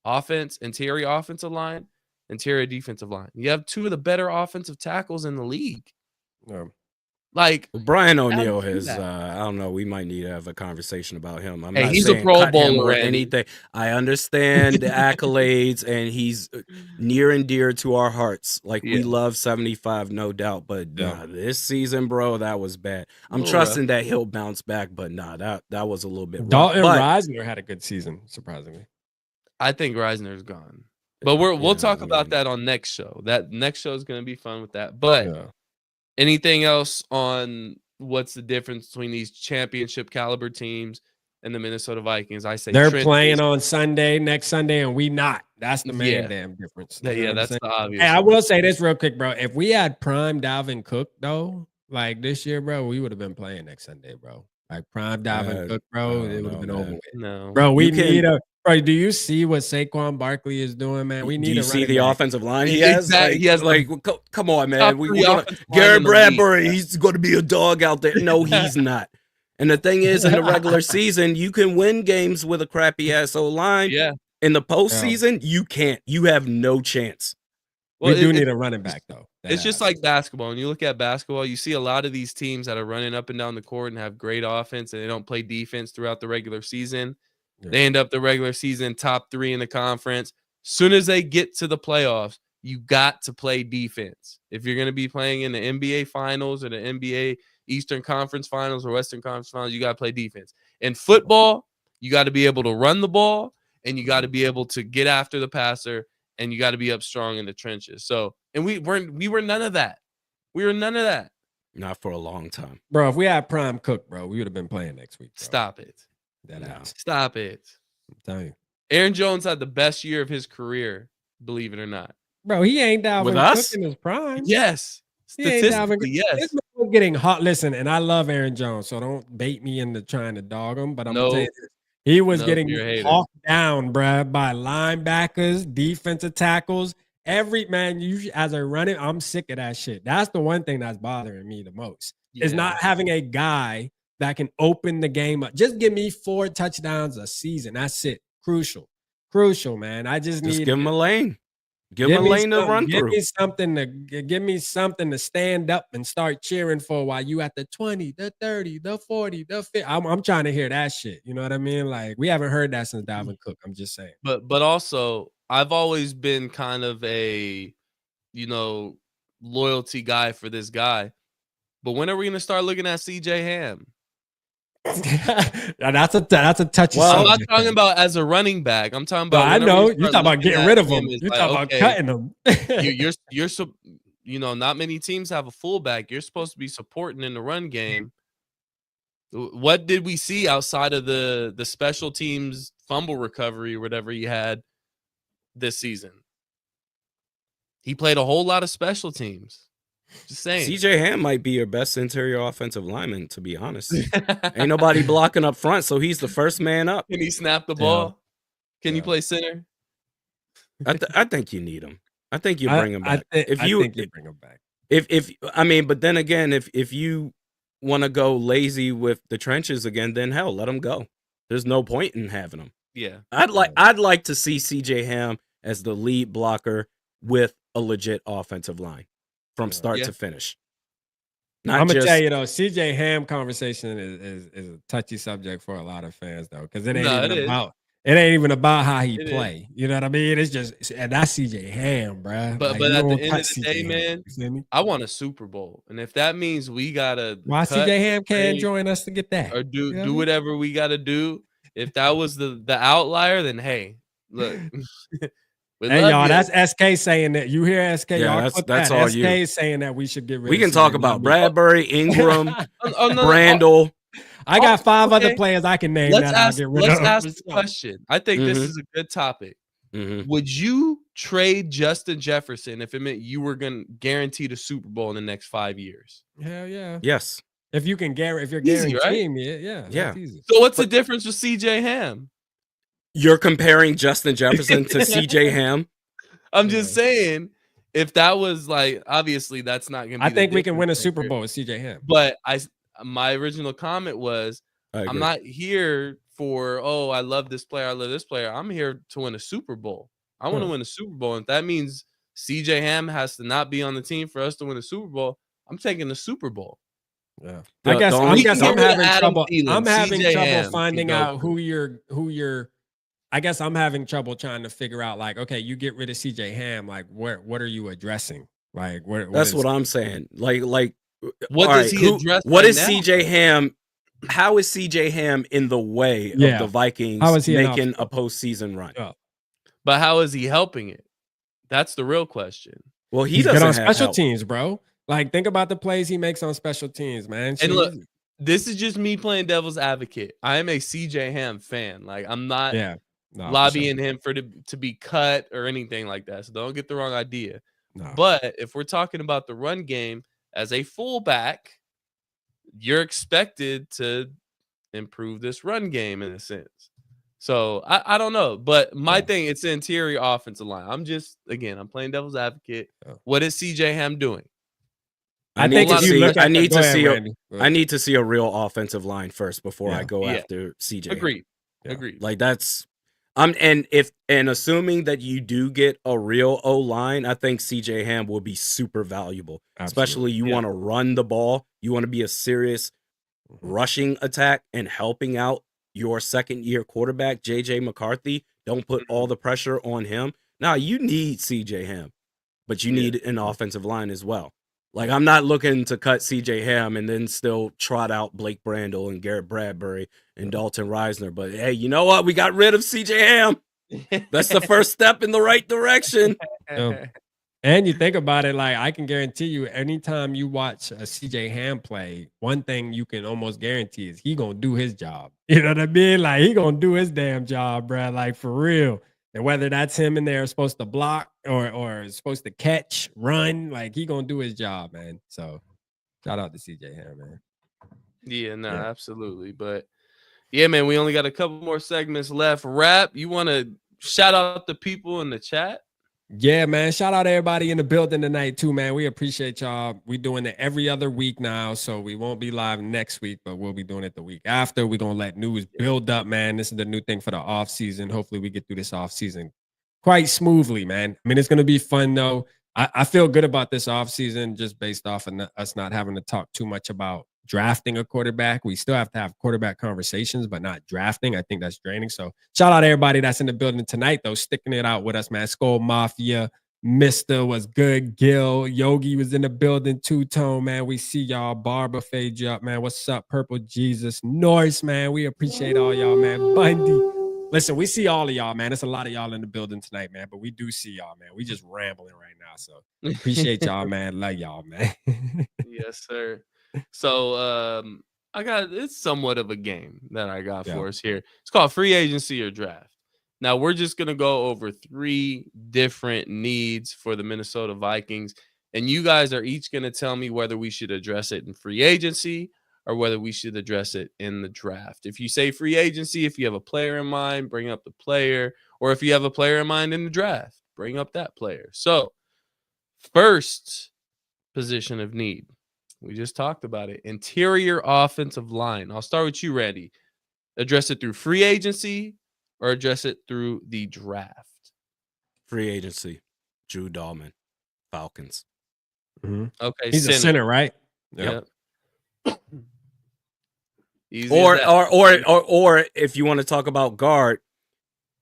Offense, interior offensive line, interior defensive line. You have two of the better offensive tackles in the league. Yeah. Like Brian O'Neill do has, that. I don't know, we might need to have a conversation about him. I'm Hey, not he's a saying Pro cut him Bowler, or Randy. anything. I understand the accolades, and he's near and dear to our hearts. Like, we Yeah. love 75, no doubt. But Yeah. this season, bro, that was bad. I'm Little trusting that he'll bounce back, but that was a little bit rough. Dalton But Reisner had a good season, surprisingly. I think Reisner's gone. But we'll Yeah, talk I about mean- that on next show. That next show is going to be fun with that. But Yeah. anything else on what's the difference between these championship caliber teams and the Minnesota Vikings? I say They're trenches. playing on Sunday, next Sunday, and we not. That's the main Yeah. damn difference. Yeah, You know what I'm that's saying? the obvious. Hey, I one. will say this real quick, bro. If we had prime Dalvin Cook, though, like this year, bro, we would have been playing next Sunday, bro. Like prime Dalvin Cook, I bro, don't it would have know, been over man. with. No. Bro, we You can- need a bro. Do you see what Saquon Barkley is doing, man? We Do need you a see running the back. offensive line he has? Exactly. Like, He has like come on, man. top We're three gonna offensive line Garrett in the league. Bradbury. He's going to be a dog out there. No, he's not. And the thing is, in the regular season, you can win games with a crappy ass O line. Yeah. In the postseason, you can't. You have no chance. Well, we do it- need a running back, though. It's just like basketball. When you look at basketball, you see a lot of these teams that are running up and down the court and have great offense, and they don't play defense throughout the regular season. Yeah. They end up the regular season top 3 in the conference. Soon as they get to the playoffs, you got to play defense. If you're going to be playing in the NBA Finals or the NBA Eastern Conference Finals or Western Conference Finals, you got to play defense. In football, you got to be able to run the ball, and you got to be able to get after the passer, and you got to be up strong in the trenches. So, and we were none of that. We were none of that. Not for a long time. bro. If we had prime Cook, bro, we would have been playing next week. Bro. Stop it. That No. ass. Stop it. I'm telling you, Aaron Jones had the best year of his career, believe it or not. bro. He ain't Dalvin With Cook us? in his prime. Yes. He ain't Dalvin Statistically, Cook. yes. This man was getting hot. Listen, and I love Aaron Jones, so don't bait me into trying to dog him. But I'm gonna tell you this. He was No, getting you're a hater. hawked down, bruh, by linebackers, defensive tackles. Every man, you as a running, I'm sick of that shit. That's the one thing that's bothering me the most. Is Yeah. not having a guy that can open the game up. Just give me 4 touchdowns a season. That's it. Crucial, man. I just Just need give him a lane. Give him a me lane to something- run give through. me something to give me something to stand up and start cheering for while you at the 20, the 30, the 40, the 50. I'm trying to hear that shit. You know what I mean? Like we haven't heard that since Dalvin Cook. I'm just saying. But also, I've always been kind of a, loyalty guy for this guy. But when are we going to start looking at CJ Ham? That's a touchy I'm not subject. talking about as a running back. I'm talking But about. I when are know we you start talking about looking getting at rid of him him. as You like, talking about okay, cutting him. not many teams have a fullback. You're supposed to be supporting in the run game. What did we see outside of the special teams fumble recovery or whatever he had this season? He played a whole lot of special teams. Just saying. CJ Ham might be your best interior offensive lineman, to be honest. Ain't nobody blocking up front, so he's the first man up. Can he snap the ball? Can he Yeah. play center? I think you need him. I think you bring him back. I think you bring him back. But then again, if you want to go lazy with the trenches again, then hell, let him go. There's no point in having him. Yeah. I'd like to see CJ Ham as the lead blocker with a legit offensive line from start to finish. I'm gonna tell you though, CJ Ham conversation is a touchy subject for a lot of fans though, because it ain't even about how he play. You know what I mean? It's just and that's CJ Ham, bruh. But Like, at you the don't end touch of the CJ day, Ham, man, you feel me? I want a Super Bowl, and if that means we gotta Why cut, CJ Ham can't trade, join us to get that? or do You know what I do mean? whatever we gotta do, if that was the outlier, then hey, look. we Hey love y'all, you. that's SK saying that. You hear SK? Yeah, Y'all that's all SK you. saying that we should get rid. We of can CJ talk Ham. about Bradbury, Ingram, No, Brandel. I got 5 other okay. players I can name Let's that I'll ask. get rid Let's of. ask for the sure. question. I think this is a good topic. Would you trade Justin Jefferson if it meant you were going to guarantee the Super Bowl in the next 5 years? Hell yeah. Yes. If you can if you're Easy, right? guaranteeing it, yeah. Yeah. That's easy. So what's the difference with CJ Ham? You're comparing Justin Jefferson to CJ Ham. I'm just saying, if that was like, obviously that's not going to be I the think we can difference win a Super maker. Bowl with CJ Ham. But my original comment was, I I'm agree. not here for, oh, I love this player, I love this player. I'm here to win a Super Bowl. I want to win a Super Bowl. And if that means CJ Ham has to not be on the team for us to win a Super Bowl, I'm taking the Super Bowl. Yeah. The- I the guess only- I'm having Adam trouble. Thielen, I'm having CJ trouble Ham can finding go out through. who you're I guess I'm having trouble trying to figure out, like, okay, you get rid of CJ Ham, like what are you addressing? Like That's what I'm saying. Like What all does right, he address what right is now? CJ Ham? How is CJ Ham in the way of Yeah. the Vikings How is he an making a obstacle? postseason run? Yeah. But how is he helping it? That's the real question. Well, he He's good doesn't on have special help. teams, bro. Like, think about the plays he makes on special teams, man. And look, this is just me playing devil's advocate. I am a CJ Ham fan. Like, I'm not yeah, no, for lobbying sure. him to be cut or anything like that. So don't get the wrong idea. No. But if we're talking about the run game as a fullback, you're expected to improve this run game in a sense. So I don't know. But my thing, it's the interior offensive line. I'm playing devil's advocate. Yeah. What is CJ Ham doing? I I need think to if you see. look at I need go to ahead, see. Randy. I need to see a real offensive line first before I go Yeah. after CJ. Agreed. Yeah. Agreed. Like that's. And assuming that you do get a real O line, I think CJ Ham will be super valuable. Especially you want to run the ball. You want to be a serious rushing attack and helping out your second year quarterback, JJ McCarthy. Don't put all the pressure on him. Now you need CJ Ham, but you need an offensive line as well. Like I'm not looking to cut CJ Ham and then still trot out Blake Brandel and Garrett Bradbury and Dalton Reisner. But hey, you know what? We got rid of CJ Ham. That's the first step in the right direction. And you think about it, like I can guarantee you, anytime you watch a CJ Ham play, one thing you can almost guarantee is he gonna do his job. You know what I mean? Like he gonna do his damn job, bro. Like for real. And whether that's him in there supposed to block or supposed to catch, run, like he gonna do his job, man. So shout out to CJ Ham, man. Yeah, no, absolutely. But yeah, man, we only got a couple more segments left. Rap, you want to shout out the people in the chat? Yeah, man. Shout out everybody in the building tonight, too, man. We appreciate y'all. We're doing it every other week now, so we won't be live next week, but we'll be doing it the week after. We're going to let news build up, man. This is the new thing for the off season. Hopefully we get through this off season quite smoothly, man. I mean, it's going to be fun, though. I feel good about this off season just based off of us not having to talk too much about drafting a quarterback. We still have to have quarterback conversations, but not drafting. I think that's draining. So shout out to everybody that's in the building tonight, though, sticking it out with us, man. Skull Mafia, Mister was good. Gil, Yogi was in the building. Two-Tone, man. We see y'all. Barber fade you up, man. What's up, Purple Jesus? Norse, man. We appreciate all y'all, man. Bundy. Listen, we see all of y'all, man. There's a lot of y'all in the building tonight, man. But we do see y'all, man. We just rambling right now. So appreciate y'all, man. Love y'all, man. Yes, sir. So it's somewhat of a game that I got for us here. It's called free agency or draft. Now we're just gonna go over 3 different needs for the Minnesota Vikings, and you guys are each gonna tell me whether we should address it in free agency or whether we should address it in the draft. If you say free agency, if you have a player in mind, bring up the player, or if you have a player in mind in the draft, bring up that player. So first position of need. We just talked about it. Interior offensive line. I'll start with you, Randy. Address it through free agency or address it through the draft? Free agency. Drew Dahlman, Falcons. Okay, he's a center, right? Yep. Or if you want to talk about guard,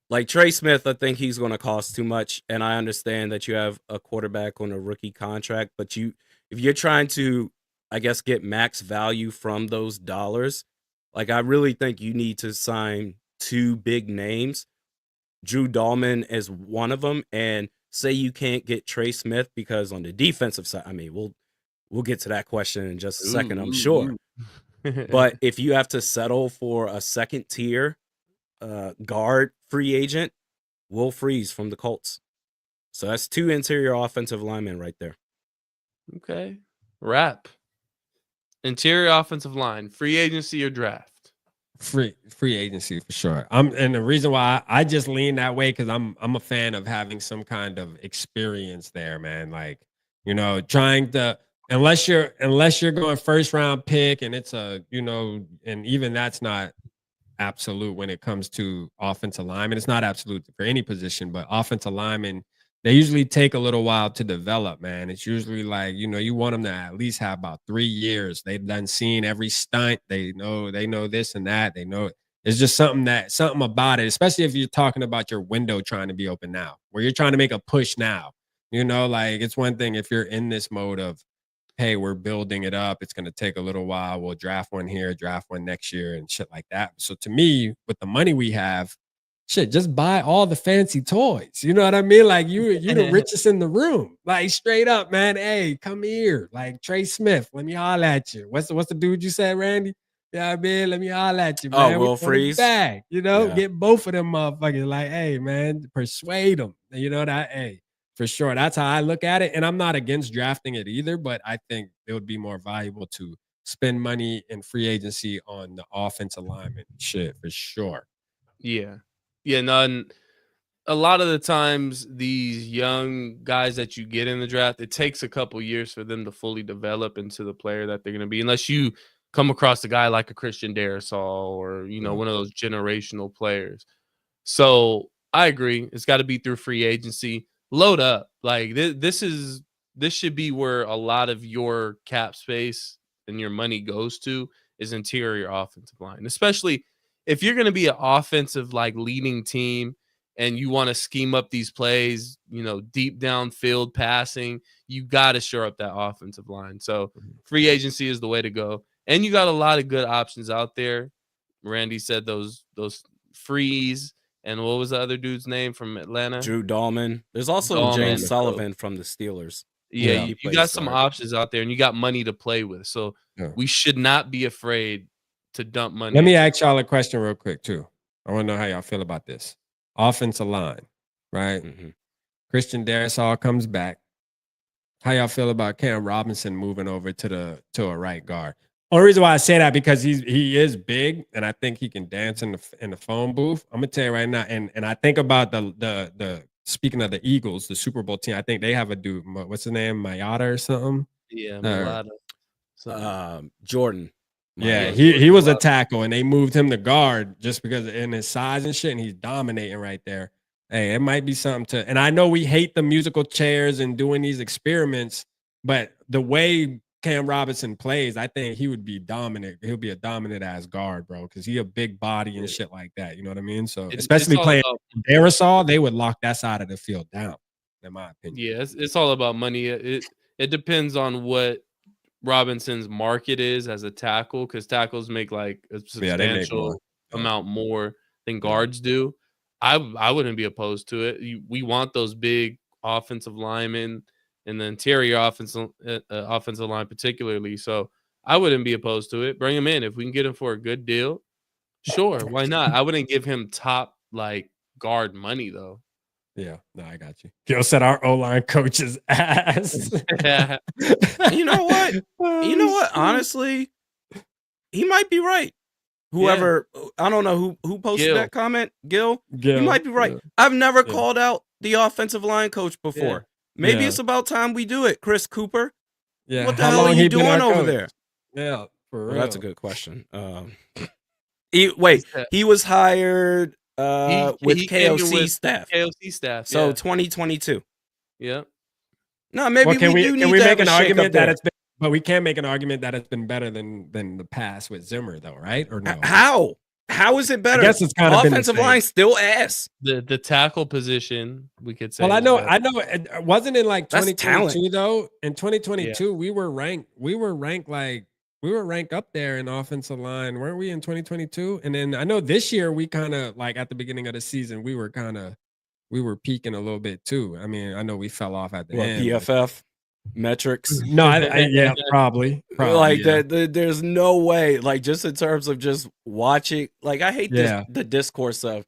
like Trey Smith, I think he's going to cost too much. And I understand that you have a quarterback on a rookie contract, but if you're trying to, I guess, get max value from those dollars, like I really think you need to sign 2 big names. Drew Dahlman is one of them, and say you can't get Trey Smith because on the defensive side, I mean, we'll get to that question in just a second, I'm sure. But if you have to settle for a second tier guard free agent, Will Freeze from the Colts. So that's 2 interior offensive linemen right there. Okay. Wrap. Interior offensive line, free agency or draft? Free agency for sure. And the reason why I just lean that way because I'm a fan of having some kind of experience there, man. Like, trying to unless you're going first round pick and it's and even that's not absolute when it comes to offensive linemen. It's not absolute for any position, but offensive linemen, they usually take a little while to develop, man. It's usually like, you want them to at least have about 3 years. They've done seen every stunt. They know this and that. They know it's just something about it, especially if you're talking about your window trying to be open now, where you're trying to make a push now. Like it's one thing if you're in this mode of, hey, we're building it up. It's going to take a little while. We'll draft one here, draft one next year, and shit like that. So to me, with the money we have, shit, just buy all the fancy toys. You know what I mean? Like you the richest in the room. Like straight up, man. Hey, come here. Like Trey Smith, let me holler at you. What's the dude you said, Randy? Yeah, I mean, let me holler at you, man. Will Freeze. Bag, get both of them motherfuckers. Like, hey, man, persuade them. You know that, hey. For sure. That's how I look at it. And I'm not against drafting it either, but I think it would be more valuable to spend money in free agency on the offensive lineman shit for sure. Yeah. Yeah. None. A lot of the times, these young guys that you get in the draft, it takes a couple years for them to fully develop into the player that they're going to be, unless you come across a guy like a Christian Darrisaw or, one of those generational players. So I agree. It's got to be through free agency. Load up. Like this should be where a lot of your cap space and your money goes to is interior offensive line, especially if you're going to be an offensive leading team and you want to scheme up these plays, deep downfield passing, you got to shore up that offensive line. So free agency is the way to go. And you got a lot of good options out there. Randy said those frees. And what was the other dude's name from Atlanta? Drew Dahlman. There's also James Sullivan from the Steelers. Yeah, you got some options out there, and you got money to play with. So we should not be afraid to dump money. Let me ask y'all a question real quick, too. I want to know how y'all feel about this. Offensive line, right? Mm-hmm. Christian Darrisaw comes back. How y'all feel about Cam Robinson moving over to a right guard? Only reason why I say that because he is big and I think he can dance in the phone booth. I'm gonna tell you right now, and I think about the speaking of the Eagles, the Super Bowl team. I think they have a dude. What's his name? Mayata or something. Yeah, Mayata. Jordan. Yeah, he was a tackle and they moved him to guard just because in his size and shit, and he's dominating right there. Hey, it might be something to. And I know we hate the musical chairs and doing these experiments, but the way Cam Robinson plays, I think he would be dominant. He'll be a dominant ass guard, bro, because he a big body and shit like that. You know what I mean? So especially playing Darrisaw, they would lock that side of the field down, in my opinion. Yeah, it's all about money. It depends on what Robinson's market is as a tackle, because tackles make a substantial amount more than guards do. I wouldn't be opposed to it. We want those big offensive linemen in the interior offensive line particularly. So I wouldn't be opposed to it. Bring him in. If we can get him for a good deal, sure, why not? I wouldn't give him top guard money though. Yeah, no, I got you. Gil said our O-line coach's ass. You know what? Honestly, he might be right. Whoever, I don't know who posted that comment. Gil, you might be right. I've never called out the offensive line coach before. Maybe it's about time we do it, Chris Cooper. Yeah, what the hell are you doing over there? Yeah, for real. Well, that's a good question. He was hired with KOC staff. KOC staff. So 2022. Yeah. No, maybe can we make an argument that it's been, but we can't make an argument that it's been better than the past with Zimmer, though, right? Or no? How is it better? I guess it's kind of offensive line still ass. The tackle position, we could say. Well, I know. It wasn't in 2022 though. In 2022, we were ranked up there in offensive line, weren't we? In 2022, and then I know this year we kind of at the beginning of the season we were peaking a little bit too. I mean, I know we fell off at the end. PFF metrics. No, yeah, probably. There's no way. Just in terms of just watching. I hate the discourse of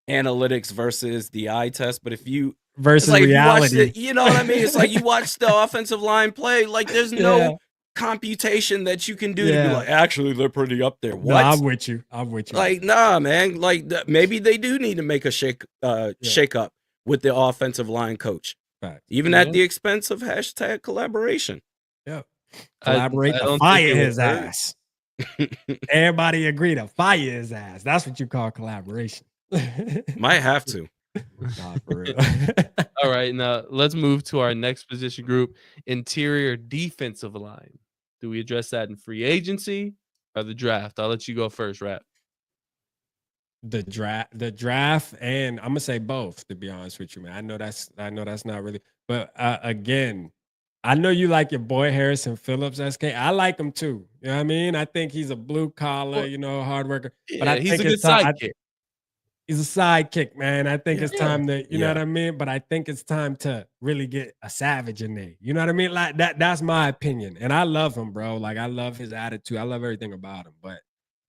analytics versus the eye test, but if you versus reality, you know what I mean? It's you watch the offensive line play. There's no computation that you can do to be Yeah. like, actually, they're pretty up there. No, What? I'm with you. I'm with you. Like, nah, man. Like, maybe they do need to make a shake up with the offensive line coach, Facts. even Yeah. at the expense of hashtag collaboration. Yeah. I Collaborate to don't think fire it would his hurt. ass. Everybody agree to fire his ass. That's what you call collaboration. Might have to. Nah, for real. All right, now let's move to our next position group, interior defensive line. Do we address that in free agency or the draft? I'll let you go first, Rap. The draft, and I'm gonna say both, to be honest with you, man. I know that's not really, but again, I know you like your boy Harrison Phillips, SK. I like him too. You know what I mean? I think he's a blue collar, hard worker. But I Yeah, he's think a good it's time. sidekick. He's a sidekick, man. I think it's Yeah. time to, you know Yeah. what I mean? But I think it's time to really get a savage in there. You know what I mean? Like that's my opinion. And I love him, bro. Like I love his attitude. I love everything about him. But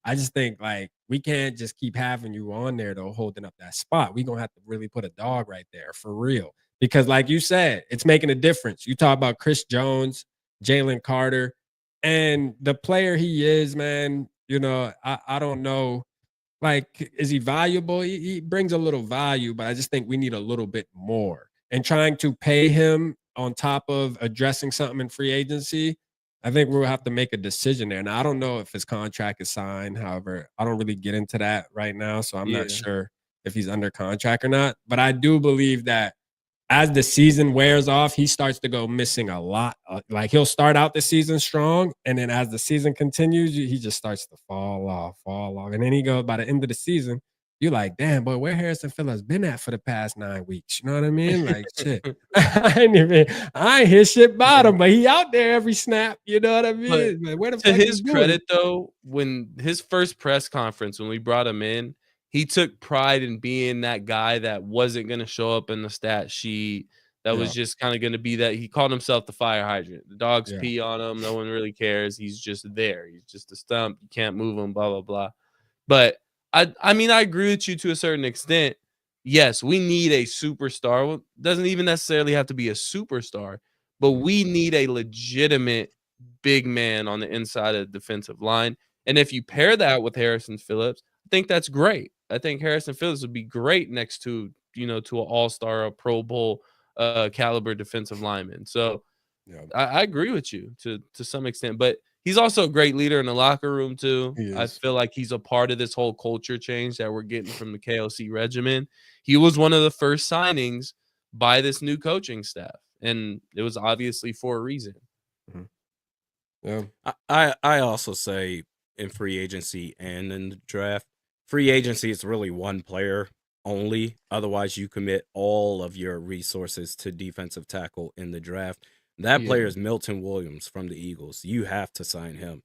I just think like we can't just keep having you on there though, holding up that spot. We're gonna have to really put a dog right there for real. Because like you said, it's making a difference. You talk about Chris Jones, Jalen Carter, and the player he is, man. I don't know. Like, is he valuable? He brings a little value, but I just think we need a little bit more. And trying to pay him on top of addressing something in free agency, I think we'll have to make a decision there. Now, I don't know if his contract is signed. However, I don't really get into that right now. So I'm not Yeah. sure if he's under contract or not. But I do believe that as the season wears off, he starts to go missing a lot. Like he'll start out the season strong, and then as the season continues, he just starts to fall off. And then he goes by the end of the season, you're like, damn, boy, where Harrison Phillips been at for the past 9 weeks? You know what I mean? Like, shit, I ain't hear shit about him, but he out there every snap. You know what I But mean? Like, where the to fuck he his doing? credit, though, when his first press conference, when we brought him in, he took pride in being that guy that wasn't going to show up in the stat sheet. That was just kind of going to be that. He called himself the fire hydrant. The dogs Yeah. pee on him. No one really cares. He's just there. He's just a stump. You can't move him, blah, blah, blah. But I mean, I agree with you to a certain extent. Yes, we need a superstar. Well, doesn't even necessarily have to be a superstar, but we need a legitimate big man on the inside of the defensive line. And if you pair that with Harrison Phillips, I think that's great. I think Harrison Phillips would be great next to, to an all-star, a Pro Bowl caliber defensive lineman. So Yeah. I agree with you to some extent, but he's also a great leader in the locker room too. He I is. feel like he's a part of this whole culture change that we're getting from the KLC regimen. He was one of the first signings by this new coaching staff, and it was obviously for a reason. Yeah. I also say in free agency and in the draft, free agency is really one player only. Otherwise, you commit all of your resources to defensive tackle in the draft. That player is Milton Williams from the Eagles. You have to sign him.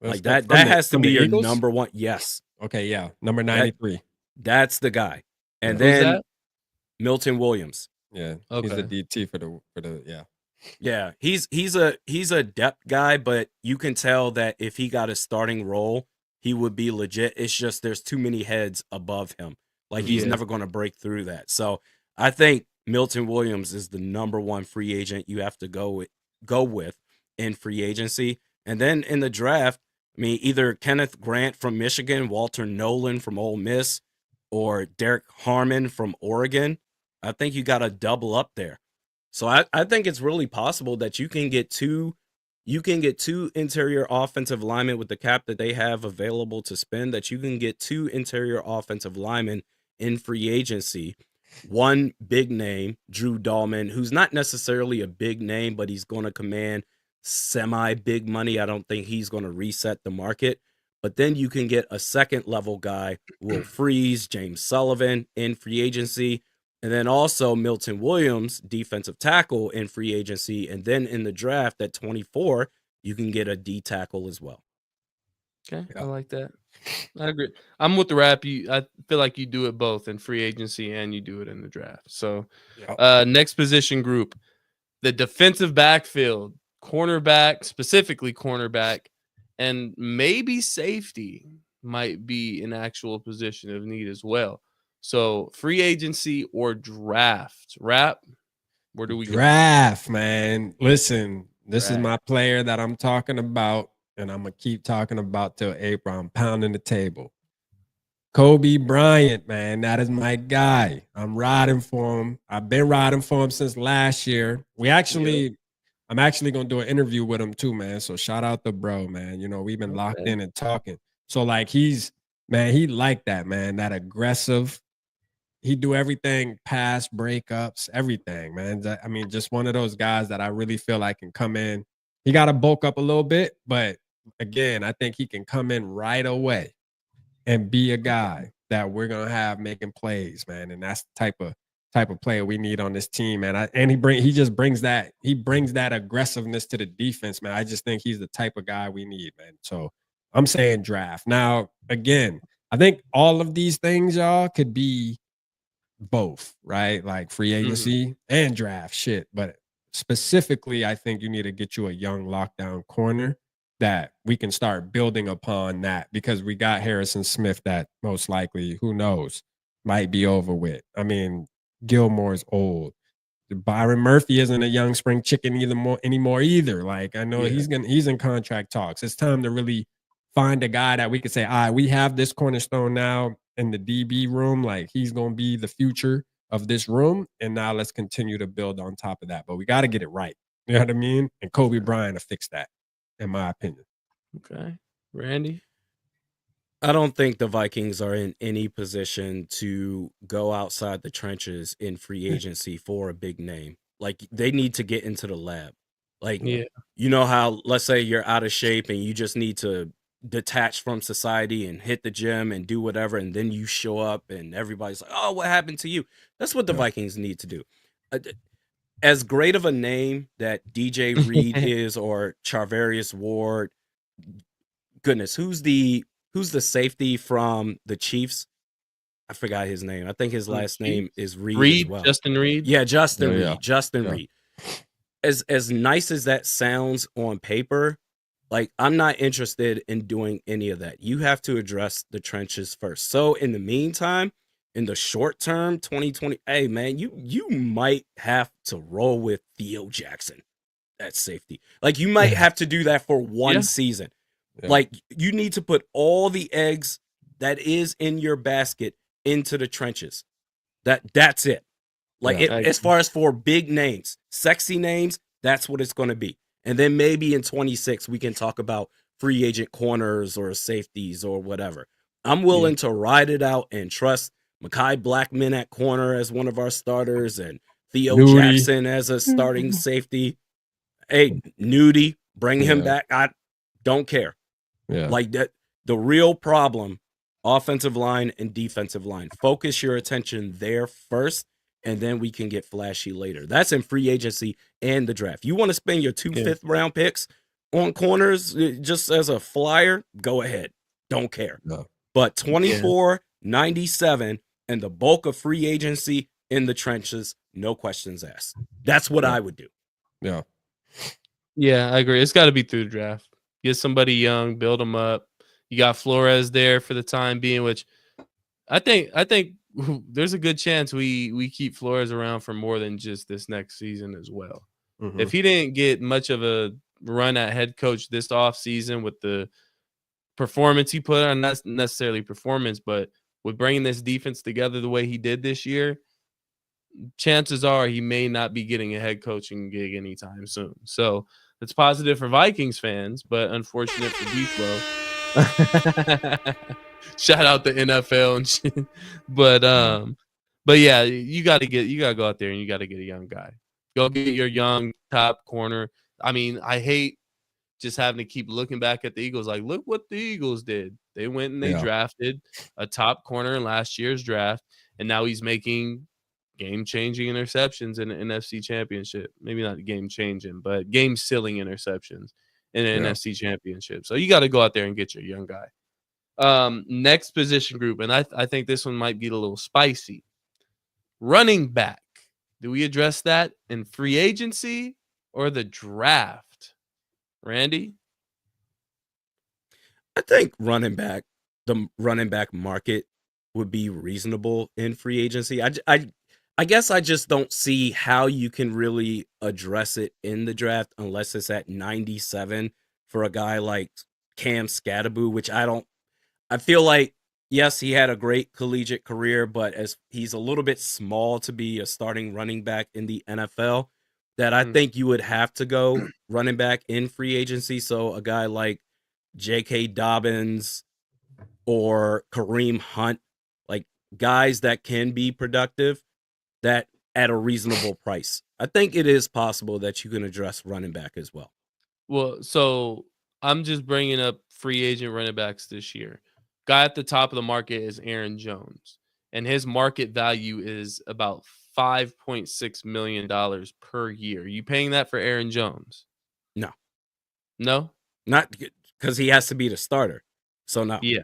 Like that has to be your number one. Yes. Okay, yeah. Number 93. That's the guy. And Who's then that? Milton Williams. Yeah. Okay. He's the DT for the yeah. Yeah, he's a depth guy, but you can tell that if he got a starting role, he would be legit. It's just there's too many heads above him. Like he's never going to break through that. So I think Milton Williams is the number one free agent you have to go with in free agency. And then in the draft, I mean, either Kenneth Grant from Michigan, Walter Nolan from Ole Miss, or Derek Harmon from Oregon. I think you got to double up there. So I think it's really possible that you can get two interior offensive linemen with the cap that they have available to spend, that you can get two interior offensive linemen in free agency. One big name, Drew Dahlman, who's not necessarily a big name, but he's going to command semi-big money. I don't think he's going to reset the market. But then you can get a second level guy, Will Freeze, James Sullivan in free agency. And then also Milton Williams, defensive tackle in free agency. And then in the draft at 24, you can get a D tackle as well. Okay, I like that. I agree. I'm with the Rap. I feel like you do it both in free agency and you do it in the draft. So next position group, the defensive backfield, cornerback, specifically cornerback, and maybe safety might be an actual position of need as well. So free agency or draft. Rap, where do we Draft, man. Listen, This is Right. my player that I'm talking about, and I'm gonna keep talking about till April. I'm pounding the table. Kobe Bryant, man, that is my guy. I'm riding for him. I've been riding for him since last year. I'm actually gonna do an interview with him too, man. So shout out to bro, man. You know, we've been locked in and talking. So like he like that, man. That aggressive. He do everything, pass, breakups, everything, man. I mean, just one of those guys that I really feel like can come in. He got to bulk up a little bit, but again, I think he can come in right away and be a guy that we're gonna have making plays, man. And that's the type of player we need on this team, man. He brings that aggressiveness to the defense, man. I just think he's the type of guy we need, man. So I'm saying draft. Now, again, I think all of these things, y'all, could be both, right? Like free agency and draft shit. But specifically, I think you need to get you a young lockdown corner that we can start building upon that, because we got Harrison Smith that most likely, who knows, might be over with. I mean, Gilmore's old. Byron Murphy isn't a young spring chicken anymore either. Like, I know he's in contract talks. It's time to really find a guy that we could say, all right, we have this cornerstone now in the DB room. Like, he's gonna be the future of this room. And now let's continue to build on top of that. But we got to get it right. You know what I mean? And Kobe Bryant to fix that, in my opinion. Okay. Randy? I don't think the Vikings are in any position to go outside the trenches in free agency for a big name. Like, they need to get into the lab. Like, Yeah. you know how, let's say you're out of shape and you just need to detach from society and hit the gym and do whatever, and then you show up and everybody's like, oh, what happened to you? That's what the Vikings need to do. As great of a name that DJ Reed is, or Charvarius Ward, goodness, who's the safety from the Chiefs? I forgot his name. I think his last name is Reed as well. Justin Reed? Yeah, Justin Reed. Yeah. Justin Reed. As nice as that sounds on paper, like, I'm not interested in doing any of that. You have to address the trenches first. So in the meantime, in the short term, 2020, hey man, you might have to roll with Theo Jackson at safety. Like, you might have to do that for one season. Yeah. Like, you need to put all the eggs that is in your basket into the trenches. That's it. Like, as far as for big names, sexy names, that's what it's going to be. And then maybe in 26, we can talk about free agent corners or safeties or whatever. I'm willing to ride it out and trust Mekhi Blackman at corner as one of our starters and Theo Jackson as a starting safety. Hey, Nudie, bring him back. I don't care. Yeah. Like, that, the real problem, offensive line and defensive line. Focus your attention there first, and then we can get flashy later. That's in free agency and the draft. You want to spend your 2 fifth-round picks on corners just as a flyer? Go ahead. Don't care. No. But 24, 97, and the bulk of free agency in the trenches, no questions asked. That's what I would do. Yeah. Yeah, I agree. It's got to be through the draft. Get somebody young, build them up. You got Flores there for the time being, which I think there's a good chance we keep Flores around for more than just this next season as well. If he didn't get much of a run at head coach this offseason with the performance he put on, not necessarily performance, but with bringing this defense together the way he did this year, chances are he may not be getting a head coaching gig anytime soon. So it's positive for Vikings fans, but unfortunate for Deflo. Shout out the NFL and shit. But yeah, you gotta go out there and you gotta get a young guy. Go get your young top corner. I mean, I hate just having to keep looking back at the Eagles. Like, look what the Eagles did. They went and they drafted a top corner in last year's draft, and now he's making game-changing interceptions in the NFC Championship. Maybe not game-changing, but game-sealing interceptions in the NFC Championship. So you got to go out there and get your young guy. Next position group, and I think this one might get a little spicy. Running back. Do we address that in free agency or the draft? Randy? I think the running back market would be reasonable in free agency. I I guess I just don't see how you can really address it in the draft unless it's at 97 for a guy like Cam Scatterboo, which I feel like, yes, he had a great collegiate career, but as he's a little bit small to be a starting running back in the NFL, that I think you would have to go running back in free agency. So a guy like J.K. Dobbins or Kareem Hunt, like guys that can be productive, that at a reasonable price. I think it is possible that you can address running back as well. Well, so I'm just bringing up free agent running backs this year. Guy at the top of the market is Aaron Jones, and his market value is about $5.6 million per year. You paying that for Aaron Jones? No. No? Not because he has to be the starter. So no. Yeah.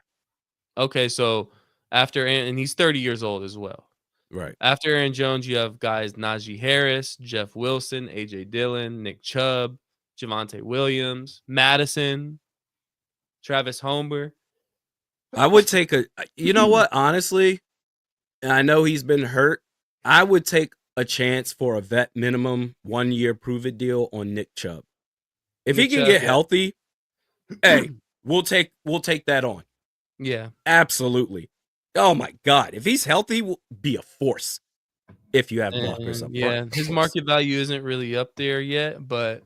Okay, so after Aaron, and he's 30 years old as well. Right. After Aaron Jones, you have guys Najee Harris, Jeff Wilson, A.J. Dillon, Nick Chubb, Javonte Williams, Madison, Travis Homer. I would take you know what, honestly, and I know he's been hurt, I would take a chance for a vet minimum 1 year prove it deal on Nick Chubb. If Nick he can Chubb, get yeah. healthy, hey, we'll take that on. Yeah. Absolutely. Oh my God. If he's healthy, will be a force. If you have blockers up Yeah, front. his market value isn't really up there yet, but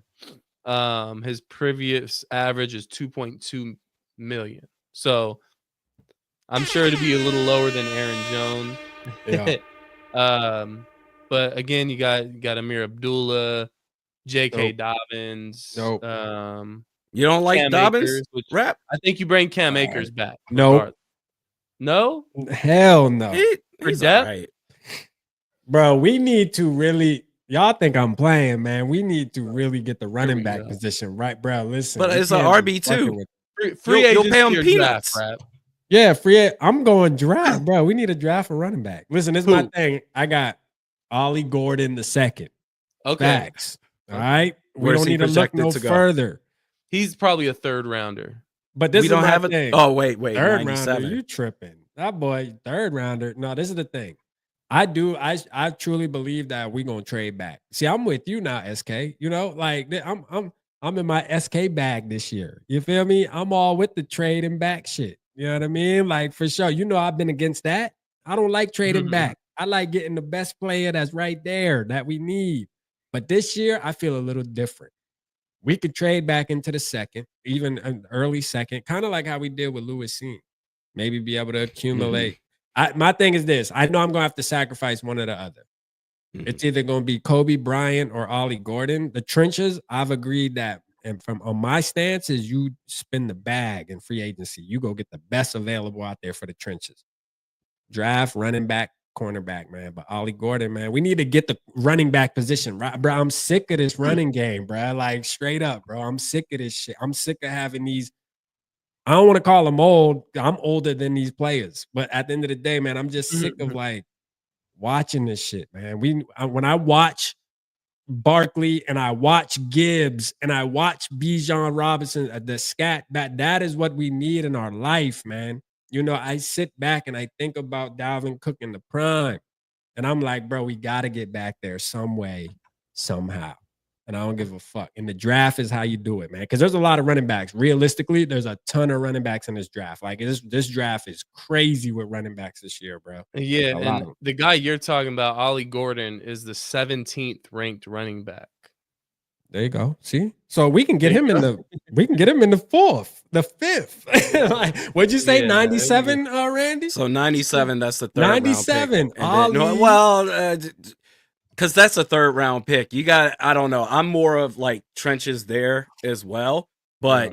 his previous average is 2.2 million. So I'm sure it'll be a little lower than Aaron Jones. Yeah. But again, you got Amir Abdullah, J.K. Nope. Dobbins, Nope. You don't like Cam Dobbins? Akers, which Rap? I think you bring Cam Alright. Akers back. Nope. regardless. No? Hell no. For He's depth? all right. Bro, we need to really. Y'all think I'm playing, man. We need to really get the we running back go. position right, bro. Listen, But we it's an can't be RB fucking too. with- Free You'll pay agency him or peanuts. draft, Rap? Yeah, I'm going draft, bro. We need a draft for running back. Listen, this is my Who? thing. I got Ollie Gordon the second. Okay. Facts. All Okay. right. We Where's don't he need to look projected no to go? further. He's probably a third rounder. But this We is don't my have it. thing. Oh, wait. Third rounder, 97. you tripping. That boy, third rounder. No, this is the thing. I truly believe that we're gonna trade back. See, I'm with you now, SK. You know, like I'm in my SK bag this year. You feel me? I'm all with the trade and back shit. You know what I mean? Like for sure. You know, I've been against that. I don't like trading back. I like getting the best player that's right there that we need. But this year, I feel a little different. We could trade back into the second, even an early second, kind of like how we did with Lewis Seen. Maybe be able to accumulate. My thing is this. I know I'm gonna have to sacrifice one or the other. It's either gonna be Kobe Bryant or Ollie Gordon. The trenches, I've agreed that, and from on my stance is you spin the bag in free agency. You go get the best available out there for the trenches. Draft, running back, cornerback, man. But Ollie Gordon, man, we need to get the running back position right, bro. I'm sick of this running game, bro. Like straight up, bro. I'm sick of this shit. I'm sick of having these. I don't want to call them old. I'm older than these players, but at the end of the day, man, I'm just sick of like watching this shit, man. When I watch Barkley and I watch Gibbs and I watch Bijan Robinson, the scat, that is what we need in our life, man. You know, I sit back and I think about Dalvin Cook in the prime, and I'm like, bro, we got to get back there some way, somehow. And I don't give a fuck. And the draft is how you do it, man. Because there's a lot of running backs. Realistically, there's a ton of running backs in this draft. Like this draft is crazy with running backs this year, bro. Yeah, A lot and of them. the guy you're talking about, Ollie Gordon, is the 17th ranked running back. There you go. See, so we can get There him you in go. the fourth, the fifth. Like, what'd you say? Yeah, 97, Randy? So 97, that's the third 97. round pick. And then, well, because that's a third round pick. You got, I don't know. I'm more of like trenches there as well. But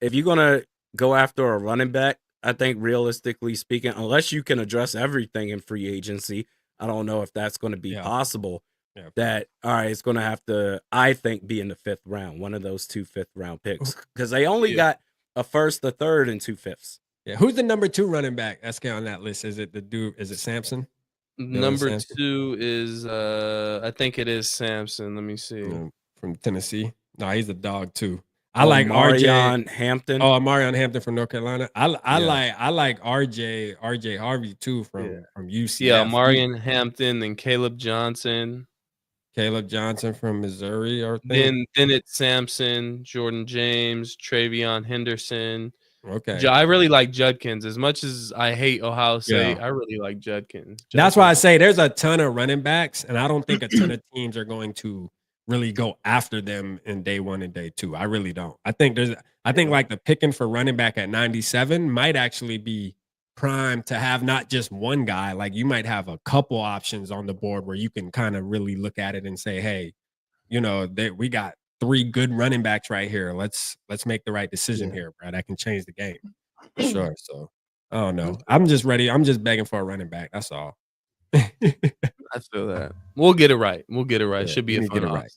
if you're going to go after a running back, I think realistically speaking, unless you can address everything in free agency, I don't know if that's going to be possible. Yeah. That, all right, it's going to have to, I think, be in the fifth round, one of those 2 5th-round picks. Because they only got a first, a third, and 2 5ths. Yeah. Who's the number 2 running back, SK, on that list? Is it the dude? Is it Samson? Number Samson? 2 is I think it is Samson. Let me see. From Tennessee. No, he's a dog too. I like RJ. Marion Hampton. Oh, Marion Hampton from North Carolina. I like RJ Harvey too from UCF. Yeah, Marion Hampton and Caleb Johnson. Caleb Johnson from Missouri, or thing. Then it's Sampson, Jordan James, Travion Henderson. Okay. I really like Judkins. As much as I hate Ohio State, Yeah. I really like Judkins. That's why I say there's a ton of running backs, and I don't think a ton of teams are going to really go after them in day 1 and day 2. I really don't. I think like the picking for running back at 97 might actually be prime to have not just one guy. Like you might have a couple options on the board where you can kind of really look at it and say, hey, we got 3 good running backs right here. Let's make the right decision here, bro. That can change the game for sure. So I don't know. I'm just ready. I'm just begging for a running back. That's all. I feel that. We'll get it right. Yeah, should be a fun right.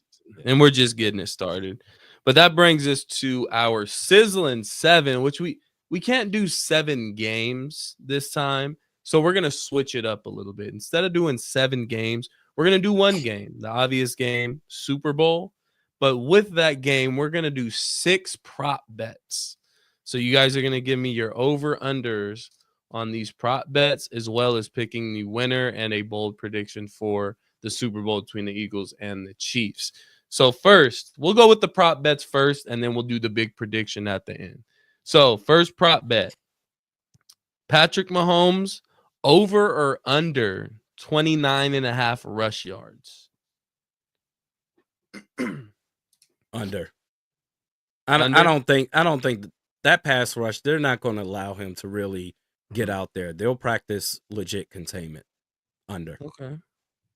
And we're just getting it started. But that brings us to our Sizzlin 7, which we can't do 7 games this time. So we're going to switch it up a little bit. Instead of doing 7 games, we're going to do 1 game, the obvious game, Super Bowl. But with that game, we're going to do 6 prop bets. So you guys are going to give me your over-unders on these prop bets, as well as picking the winner and a bold prediction for the Super Bowl between the Eagles and the Chiefs. So first, we'll go with the prop bets first, and then we'll do the big prediction at the end. So first prop bet, Patrick Mahomes over or under 29.5 rush yards. Under. I don't think that pass rush, they're not going to allow him to really get out there. They'll practice legit containment. Under. Okay.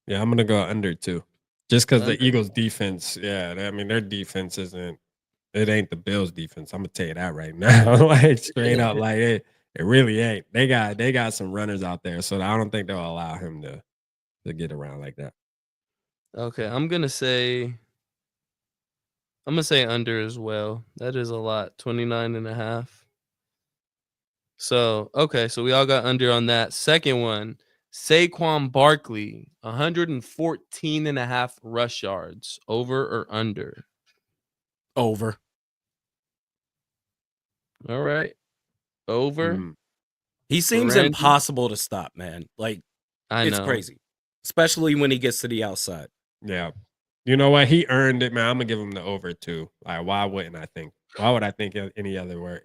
Yeah, I'm going to go under too. Just because the Eagles defense, their defense it ain't the Bills defense. I'm going to tell you that right now. Like straight up, like it really ain't. They got some runners out there, so I don't think they'll allow him to get around like that. Okay, I'm going to say under as well. That is a lot, 29.5. So, okay, so we all got under on that. Second one, Saquon Barkley, 114.5 rush yards, over or under? Over. All right. Over. He seems impossible to stop, man. Like, it's crazy, especially when he gets to the outside. Yeah. You know what? He earned it, man. I'm gonna give him the over too. Like, why wouldn't I think? Why would I think any other way?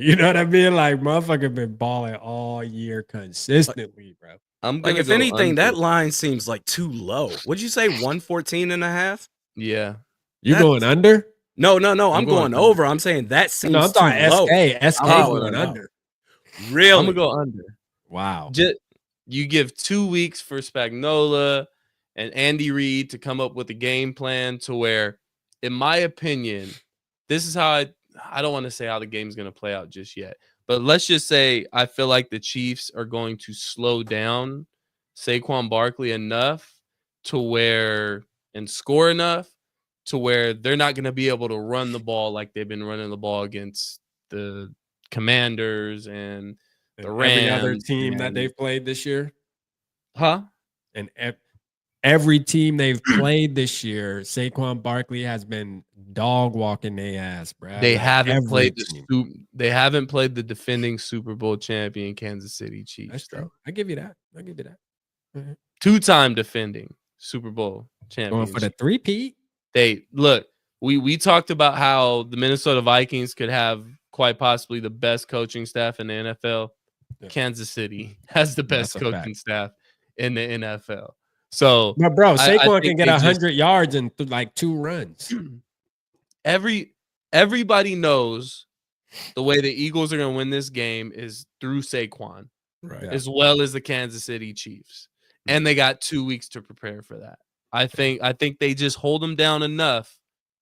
You know what I mean? Like, motherfucker been balling all year consistently, bro. Like, if anything, under. That line seems like too low. Would you say 114.5? Yeah. You going under? No. I'm going over. I'm saying that seems I'm talking too low. SK going under. Really? I'm gonna go under. Wow. You give 2 weeks for Spagnuolo and Andy Reid to come up with a game plan to where, in my opinion, this is how I don't want to say how the game's going to play out just yet, but let's just say I feel like the Chiefs are going to slow down Saquon Barkley enough to where and score enough to where they're not going to be able to run the ball like they've been running the ball against the Commanders and the Rams. Every other team that they've played this year. Huh? And every team they've played this year, Saquon Barkley has been dog walking their ass, bro. They haven't played the defending Super Bowl champion Kansas City Chiefs. That's true. I give you that. Mm-hmm. 2-time defending Super Bowl champions. Going for the 3-peat. We talked about how the Minnesota Vikings could have quite possibly the best coaching staff in the NFL. Yeah. Kansas City has the best coaching staff in the NFL. So, but bro, Saquon can get 100 yards in like 2 runs. Everybody knows the way the Eagles are going to win this game is through Saquon, right? As well as the Kansas City Chiefs, and they got 2 weeks to prepare for that. I think they just hold him down enough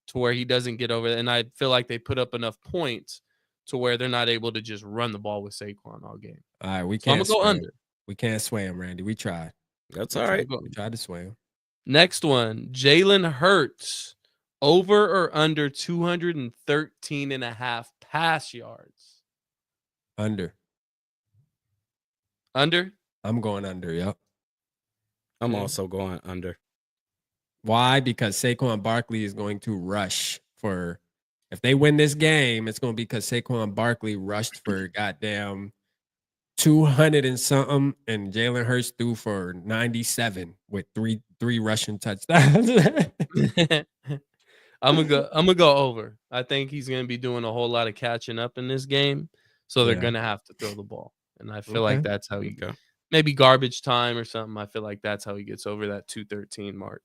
to where he doesn't get over it, and I feel like they put up enough points to where they're not able to just run the ball with Saquon all game. All right, we can't. So I'm gonna go under. We can't sway him, Randy. We tried. That's all right. We tried to sway him. Next one, Jalen Hurts, over or under 213.5 pass yards? Under. Under? I'm going under, yep. I'm also going under. Why? Because Saquon Barkley is going to rush for If they win this game, it's going to be because Saquon Barkley rushed for goddamn 200 and something, and Jalen Hurts threw for 97 with three rushing touchdowns. I'm gonna go over. I think he's gonna be doing a whole lot of catching up in this game, so they're Yeah. gonna have to throw the ball, and I feel Okay. like that's how he maybe garbage time or something. I feel like that's how he gets over that 213 mark.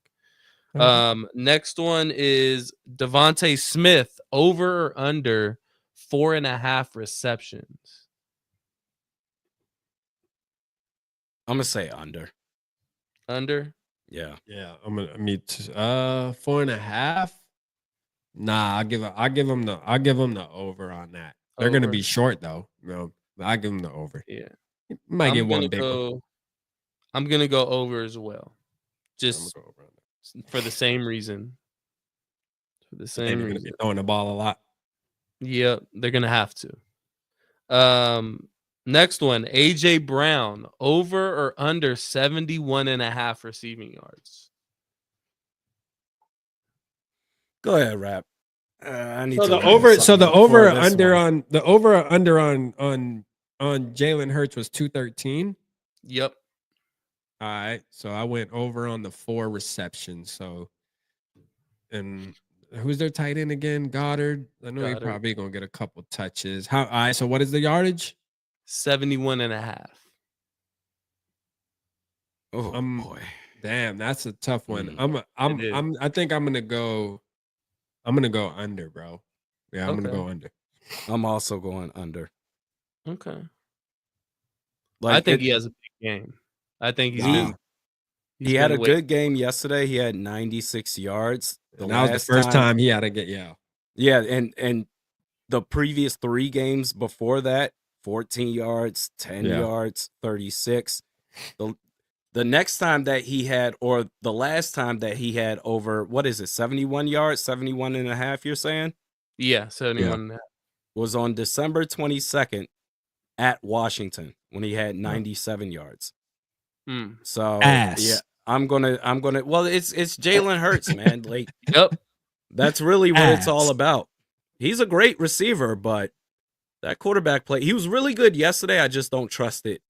Next one is Devontae Smith, over or under 4.5 receptions. I'm gonna say under. Under? Yeah. Yeah, I'm gonna meet 4.5. Nah, I'll give them the over on that. They're gonna Over. be short though. No, I give them the over. Yeah. Might get I'm one gonna big one. go. I'm gonna go over as well, I'm gonna just go over on that. for the same reason. For the I think same they're gonna reason. be throwing the ball a lot. Yep, they're gonna have to. Next one, AJ Brown, over or under 71.5 receiving yards. Go ahead, Rap. I need So to the look at over, so something the over for or this under one. on the over or under on Jalen Hurts was 213. Yep. All right, so I went over on the 4 receptions. So, and who's their tight end again? Goddard. I know he's Goddard. probably gonna get a couple touches. All right, so what is the yardage? 71.5. Oh boy. Damn, that's a tough one. It I think I'm gonna go under, bro. Yeah, I'm gonna Okay. go under. I'm also going under. Okay. Like I think he has a big game. I think he's he had a been good game yesterday. He had 96 yards. And that was the first time he had to get Yeah, and the previous 3 games before that, 14 yards, 10 yards, 36. The next time that he had, or the last time that he had over, what is it, 71 yards, 71 and a half, you're saying? Yeah, 71.5. Was on December 22nd at Washington when he had 97 yards. So yeah, I'm gonna well, it's Jalen Hurts, man. Like, Yep. That's really what it's all about. He's a great receiver, but that quarterback play, he was really good yesterday. I just don't trust it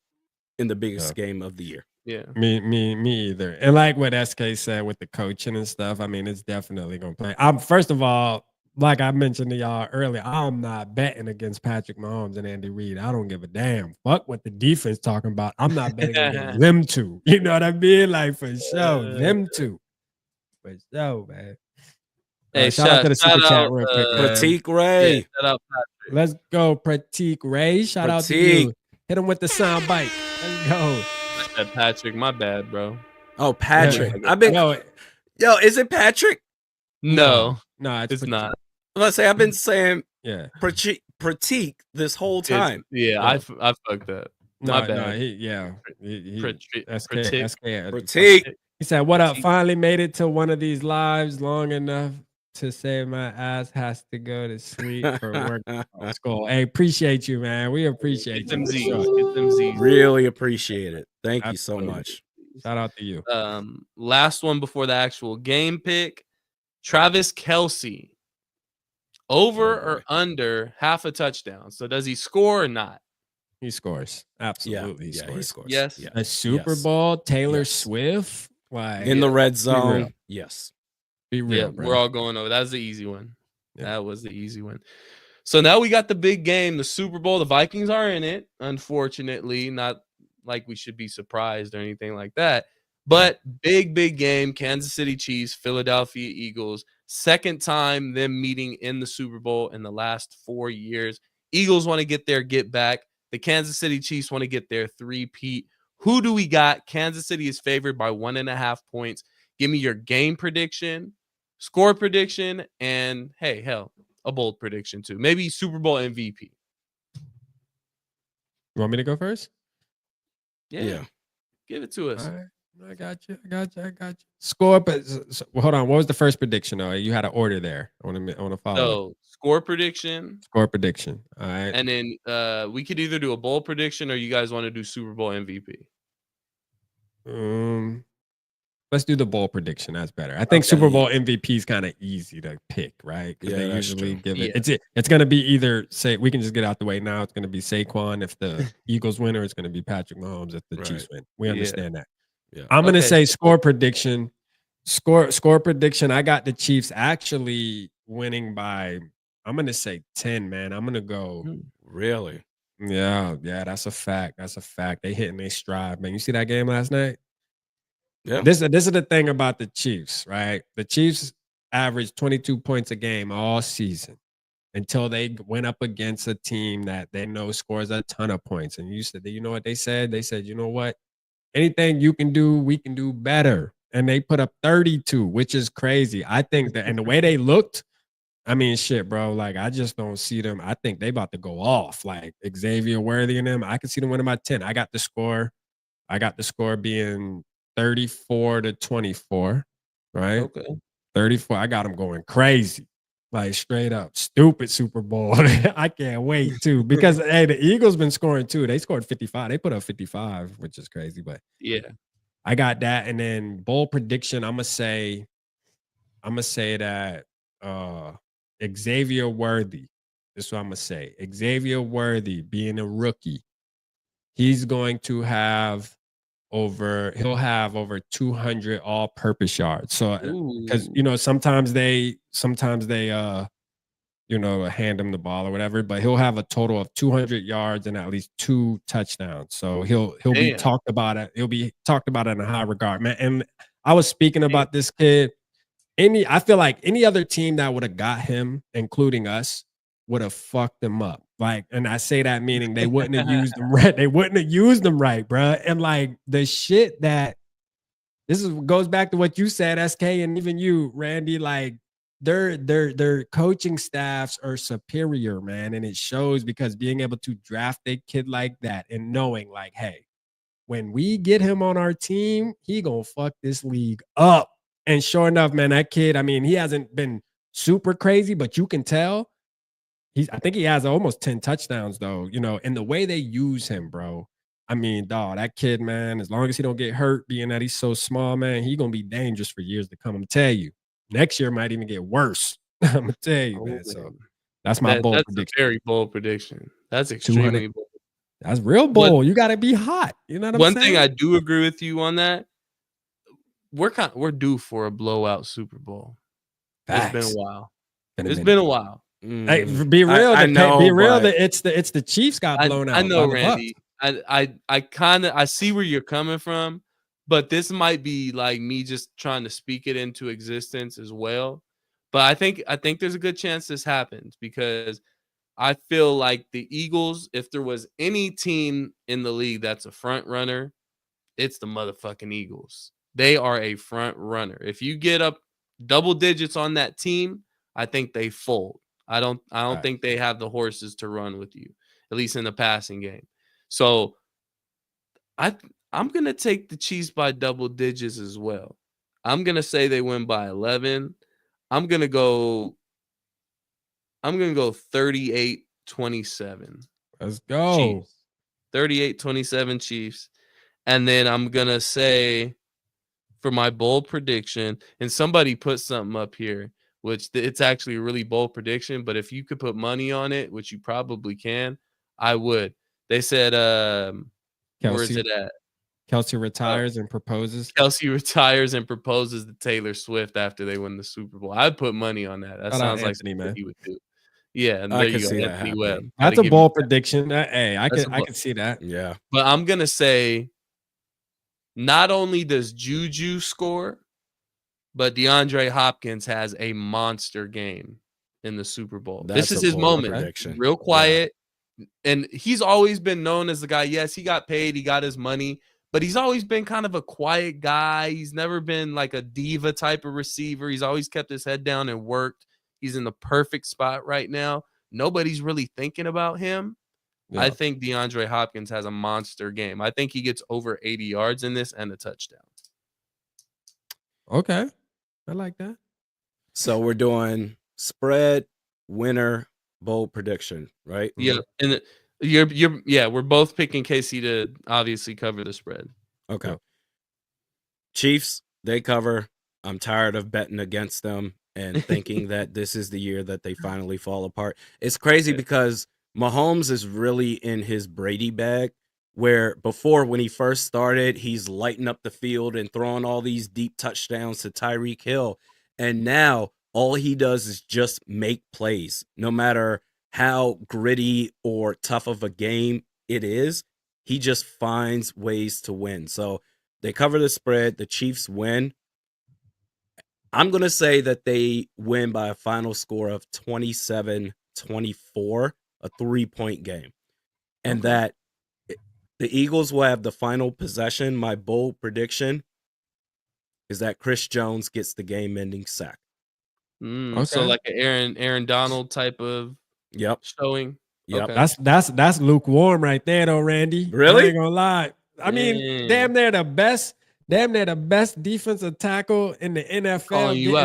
in the biggest game of the year. Yeah. Me either. And like what SK said with the coaching and stuff, I mean, it's definitely gonna play. First of all, like I mentioned to y'all earlier, I'm not betting against Patrick Mahomes and Andy Reid. I don't give a damn. Fuck what the defense talking about. I'm not betting against them two. You know what I mean? Like, for sure, them two. For sure, man. Hey, shout out to the super chat real quick, man. Pratik Ray. Yeah, shout out Patrick. Let's go, Pratik Ray. Shout out to you. Hit him with the sound bite. Let's go. I said Patrick, my bad, bro. Oh, Patrick. Yeah. I've been yo, is it Patrick? No, it's not. Let's say I've been saying Pratik this whole time. I fucked up. My bad. Pratik. He said, "What up? Finally made it to one of these lives long enough to say my ass has to go to sleep for work school." Hey, appreciate you, man. We appreciate you. Get them Z's. Really appreciate it. Thank you so much. Shout out to you. Last one before the actual game pick. Travis Kelce. Over or under half a touchdown. So does he score or not? He scores. Absolutely. He scores. Yes. A Super Bowl, Taylor Swift. Like, in the red zone. Yes. Be real. Yeah, we're all going over. That was the easy one. Yeah. That was the easy one. So now we got the big game, the Super Bowl. The Vikings are in it, unfortunately. Not like we should be surprised or anything like that. But big game. Kansas City Chiefs, Philadelphia Eagles. Second time them meeting in the Super Bowl in the last 4 years. Eagles want to get their get back. The Kansas City Chiefs want to get their three-peat. Who do we got? Kansas City is favored by 1.5 points. Give me your game prediction, score prediction, and hey, hell, a bold prediction too. Maybe Super Bowl MVP. You want me to go first? Yeah. Give it to us. All right. I got you. Score, but hold on. What was the first prediction? Oh, you had an order there. I want to follow. So score prediction. Score prediction. All right. And then we could either do a bowl prediction or you guys want to do Super Bowl MVP. Let's do the bowl prediction. That's better. I think Okay. Super Bowl MVP is kind of easy to pick, right? Because Yeah, they that's usually true. give it. Yeah. It's going to be either we can just get out the way now. It's going to be Saquon if the Eagles win, or it's going to be Patrick Mahomes if the Chiefs win. We Yeah. understand that. Yeah. I'm going to Okay. say score prediction. Score prediction. I got the Chiefs actually winning by. I'm going to say 10. Man, I'm going to go. Really? Yeah, that's a fact. That's a fact. They hitting their stride, man. You see that game last night? Yeah. This is the thing about the Chiefs, right? The Chiefs averaged 22 points a game all season until they went up against a team that they know scores a ton of points. And you know what they said? They said, you know what? Anything you can do, we can do better. And they put up 32, which is crazy. I think that, and the way they looked, I mean, shit, bro. Like, I just don't see them. I think they about to go off. Like Xavier Worthy and them. I can see them winning by 10. I got the score being 34-24, right? Okay. 34. I got them going crazy. Like straight up stupid Super Bowl. I can't wait too. Because hey, the Eagles been scoring too. They scored 55. They put up 55, which is crazy. But Yeah. I got that. And then bowl prediction, I'm gonna say that Xavier Worthy. This is what I'm gonna say. Xavier Worthy being a rookie, he's going to have over 200 all-purpose yards. So because sometimes they hand him the ball or whatever, but he'll have a total of 200 yards and at least 2 touchdowns. So he'll be talked about it. He'll be talked about in a high regard, man. And I was speaking about this kid. I feel like any other team that would have got him, including us, would have fucked him up. Like, and I say that meaning they wouldn't have used them right. They wouldn't have used them right, bro. And like the shit that goes back to what you said, SK, and even you, Randy. Like their coaching staffs are superior, man, and it shows because being able to draft a kid like that and knowing, like, hey, when we get him on our team, he gonna fuck this league up. And sure enough, man, that kid, I mean, he hasn't been super crazy, but you can tell I think he has almost 10 touchdowns though, and the way they use him, bro. I mean, dog, that kid, man, as long as he don't get hurt, being that he's so small, man, he gonna be dangerous for years to come. I'm gonna tell you. Next year might even get worse. I'm gonna tell you, man. So that's my bold prediction. That's a very bold prediction. That's extremely bold. That's real bold. You gotta be hot. You know what I'm saying? One thing I do agree with you on that. We're due for a blowout Super Bowl. Facts. It's been a while. It's been a while. Hey, be real. That it's the Chiefs got blown out. I know, Randy. I see where you're coming from, but this might be like me just trying to speak it into existence as well. But I think there's a good chance this happens because I feel like the Eagles, if there was any team in the league that's a front runner, it's the motherfucking Eagles. They are a front runner. If you get up double digits on that team, I think they fold. I don't think they have the horses to run with you, at least in the passing game. So I'm gonna take the Chiefs by double digits as well. I'm gonna say they win by 11. I'm gonna go 38-27. Let's go. Chiefs. 38-27 Chiefs. And then I'm gonna say for my bold prediction, and somebody put something up here, which it's actually a really bold prediction, but if you could put money on it, which you probably can, I would. They said, where is it at? Kelce retires and proposes. Kelce retires and proposes to Taylor Swift after they win the Super Bowl. I'd put money on that. That sounds like something he would do. Yeah, and there you go. Anthony Webb. That's a bold prediction. Hey, I can see that. Yeah. But I'm gonna say not only does Juju score, but DeAndre Hopkins has a monster game in the Super Bowl. This is his moment. Prediction. Real quiet. Yeah. And he's always been known as the guy. Yes, he got paid. He got his money. But he's always been kind of a quiet guy. He's never been like a diva type of receiver. He's always kept his head down and worked. He's in the perfect spot right now. Nobody's really thinking about him. Yeah. I think DeAndre Hopkins has a monster game. I think he gets over 80 yards in this and a touchdown. Okay. I like that. So we're doing spread, winner, bold prediction, right? Yeah. And we're both picking KC to obviously cover the spread. Okay. Chiefs they cover. I'm tired of betting against them and thinking that this is the year that they finally fall apart. It's crazy because Mahomes is really in his Brady bag, where before, when he first started, he's lighting up the field and throwing all these deep touchdowns to Tyreek Hill. And now all he does is just make plays, no matter how gritty or tough of a game it is. He just finds ways to win. So they cover the spread. The Chiefs win. I'm going to say that they win by a final score of 27-24, a 3-point game. And that the Eagles will have the final possession. My bold prediction is that Chris Jones gets the game-ending sack. So like an Aaron Donald type of showing. Yep. Okay. That's lukewarm right there, though, Randy. Really? I ain't gonna lie. I mean, damn near the best defensive tackle in the NFL. Calling you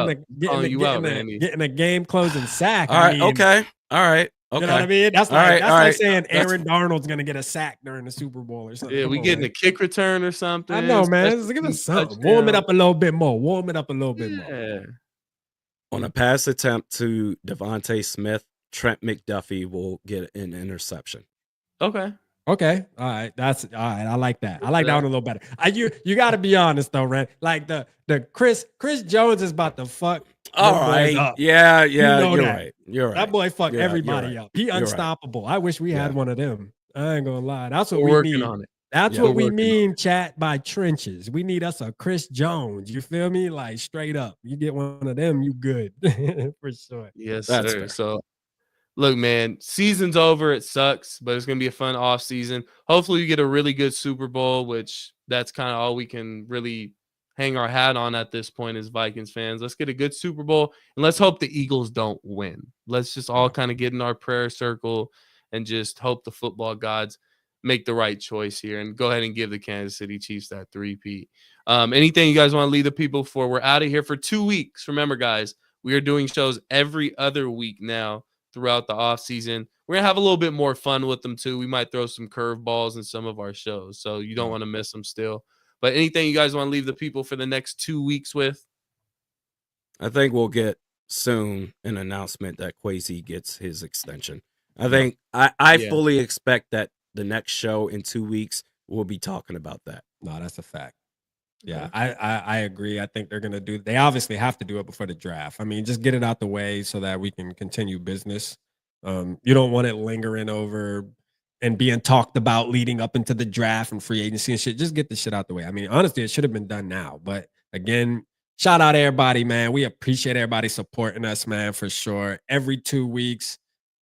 out, Randy. Getting a game closing sack. All right. Okay. All right. Okay. You know what I mean? That's All like right, that's all like right. saying Aaron Darnold's gonna get a sack during the Super Bowl or something. Yeah, we getting a kick return or something. I know, man. Let's give us something. Warm it up a little bit more. Yeah. On a pass attempt to Devontae Smith, Trent McDuffie will get an interception. Okay. All right. That's all right. I like that. I like that one a little better. You got to be honest though, Ren. Like the Chris Jones is about to fuck. All right. Up. Yeah. You're right. You're right. That boy fucked everybody up. He unstoppable. I wish we had one of them. I ain't gonna lie. That's what We're we need. working on it. That's what we mean, chat, by trenches. We need us a Chris Jones. You feel me? Like straight up. You get one of them, you good. For sure. Yes, That's sir. fair. So look, man, season's over. It sucks, but it's gonna be a fun off season. Hopefully you get a really good Super Bowl, which that's kind of all we can really hang our hat on at this point as Vikings fans. Let's get a good Super Bowl and let's hope the Eagles don't win. Let's just all kind of get in our prayer circle and just hope the football gods make the right choice here and go ahead and give the Kansas City Chiefs that 3-peat. Anything you guys want to lead the people for? We're out of here for 2 weeks. Remember, guys, we are doing shows every other week now throughout the off season. We're going to have a little bit more fun with them too. We might throw some curveballs in some of our shows, so you don't want to miss them still. But anything you guys want to leave the people for the next 2 weeks with? I think we'll get soon an announcement that Kwesi gets his extension. I think I fully expect that the next show in 2 weeks we'll be talking about that. No, that's a fact. Yeah, I agree. I think they're gonna do. They obviously have to do it before the draft. I mean, just get it out the way so that we can continue business. You don't want it lingering over and being talked about leading up into the draft and free agency and shit. Just get the shit out the way. I mean, honestly, it should have been done now. But again, shout out everybody, man. We appreciate everybody supporting us, man, for sure. Every 2 weeks.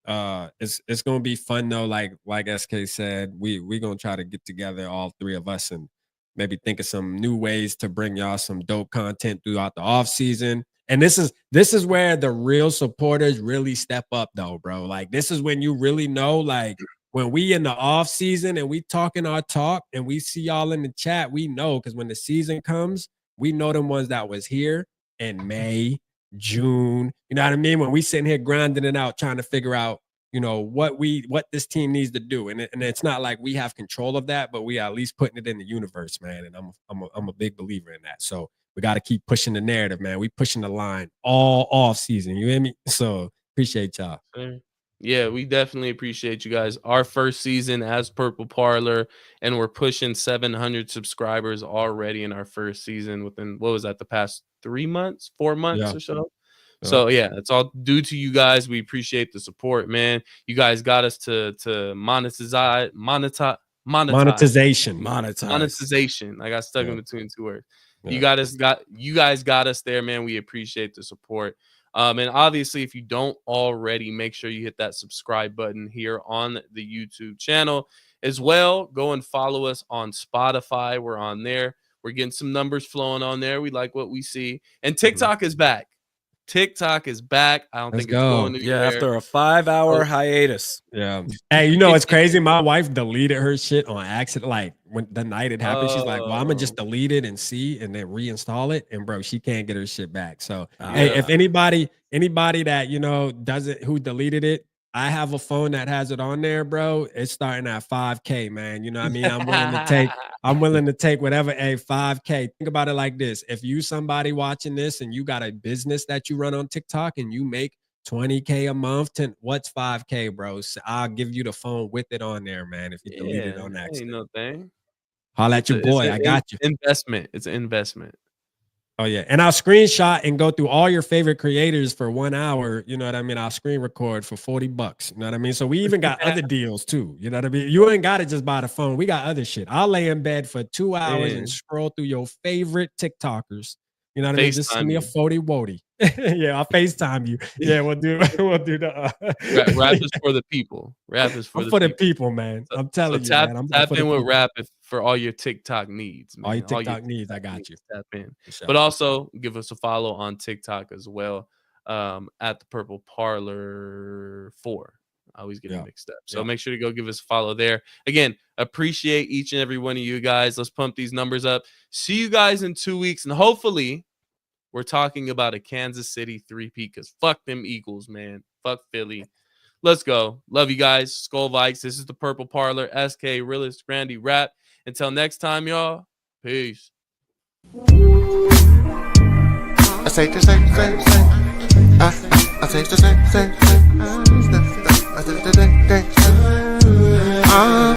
It's gonna be fun though. Like SK said, we're gonna try to get together, all three of us, and maybe think of some new ways to bring y'all some dope content throughout the off season. And this is where the real supporters really step up though, bro. Like this is when you really know, like when we in the off season and we talking our talk and we see y'all in the chat, we know, because when the season comes, we know them ones that was here in May, June, you know what I mean? When we sitting here grinding it out, trying to figure out, you know, what this team needs to do. And it's not like we have control of that, but we are at least putting it in the universe, man. And I'm a big believer in that. So we got to keep pushing the narrative, man. We pushing the line all off season. You hear me? So appreciate y'all. Yeah, we definitely appreciate you guys. Our first season as Purple Parlor, and we're pushing 700 subscribers already in our first season within, what was that, the past 3 months, 4 months or so? So yeah, it's all due to you guys. We appreciate the support, man. You guys got us to monetization. I got stuck in between two words. You guys got us there, man. We appreciate the support. And obviously, if you don't already, make sure you hit that subscribe button here on the YouTube channel as well. Go and follow us on Spotify. We're on there. We're getting some numbers flowing on there. We like what we see. And TikTok is back. TikTok is back. I don't think it's going anywhere. Yeah, after a 5-hour hiatus. Yeah. Hey, you know it's crazy. My wife deleted her shit on accident. Like when the night it happened, she's like, "Well, I'm gonna just delete it and see, and then reinstall it." And bro, she can't get her shit back. So hey, if anybody that who deleted it, I have a phone that has it on there, bro. It's starting at 5K, man. You know what I mean? I'm willing to take whatever. A 5K. Think about it like this. If you somebody watching this and you got a business that you run on TikTok and you make 20K a month, what's 5K, bro? So I'll give you the phone with it on there, man. If you delete it on ain't accident. no thing. Holla at your boy. I got you. Investment. It's an investment. Oh yeah, and I'll screenshot and go through all your favorite creators for 1 hour. You know what I mean? I'll screen record for $40. You know what I mean? So we even got other deals too. You know what I mean? You ain't got to just buy the phone. We got other shit. I'll lay in bed for 2 hours and scroll through your favorite TikTokers. You know what I mean? Just send me a 40 wody. Yeah, I'll FaceTime you. Yeah, we'll do the Rap is for the people. Rap is for I'm the for people. the people, man. I'm telling you, man. I'm tap for in the with people. Rap for all your TikTok needs, man. All your TikTok needs, I got you. Tap in. Sure. But also give us a follow on TikTok as well. At the Purple Parlor 4. I always get it mixed up. So make sure to go give us a follow there. Again, appreciate each and every one of you guys. Let's pump these numbers up. See you guys in 2 weeks. And hopefully we're talking about a Kansas City 3-peat because fuck them Eagles, man. Fuck Philly. Let's go. Love you guys. Skull Vikes. This is the Purple Parlor. SK, Realist, Grandy, Rap. Until next time, y'all. Peace. I say the same. I say the same. I say the same.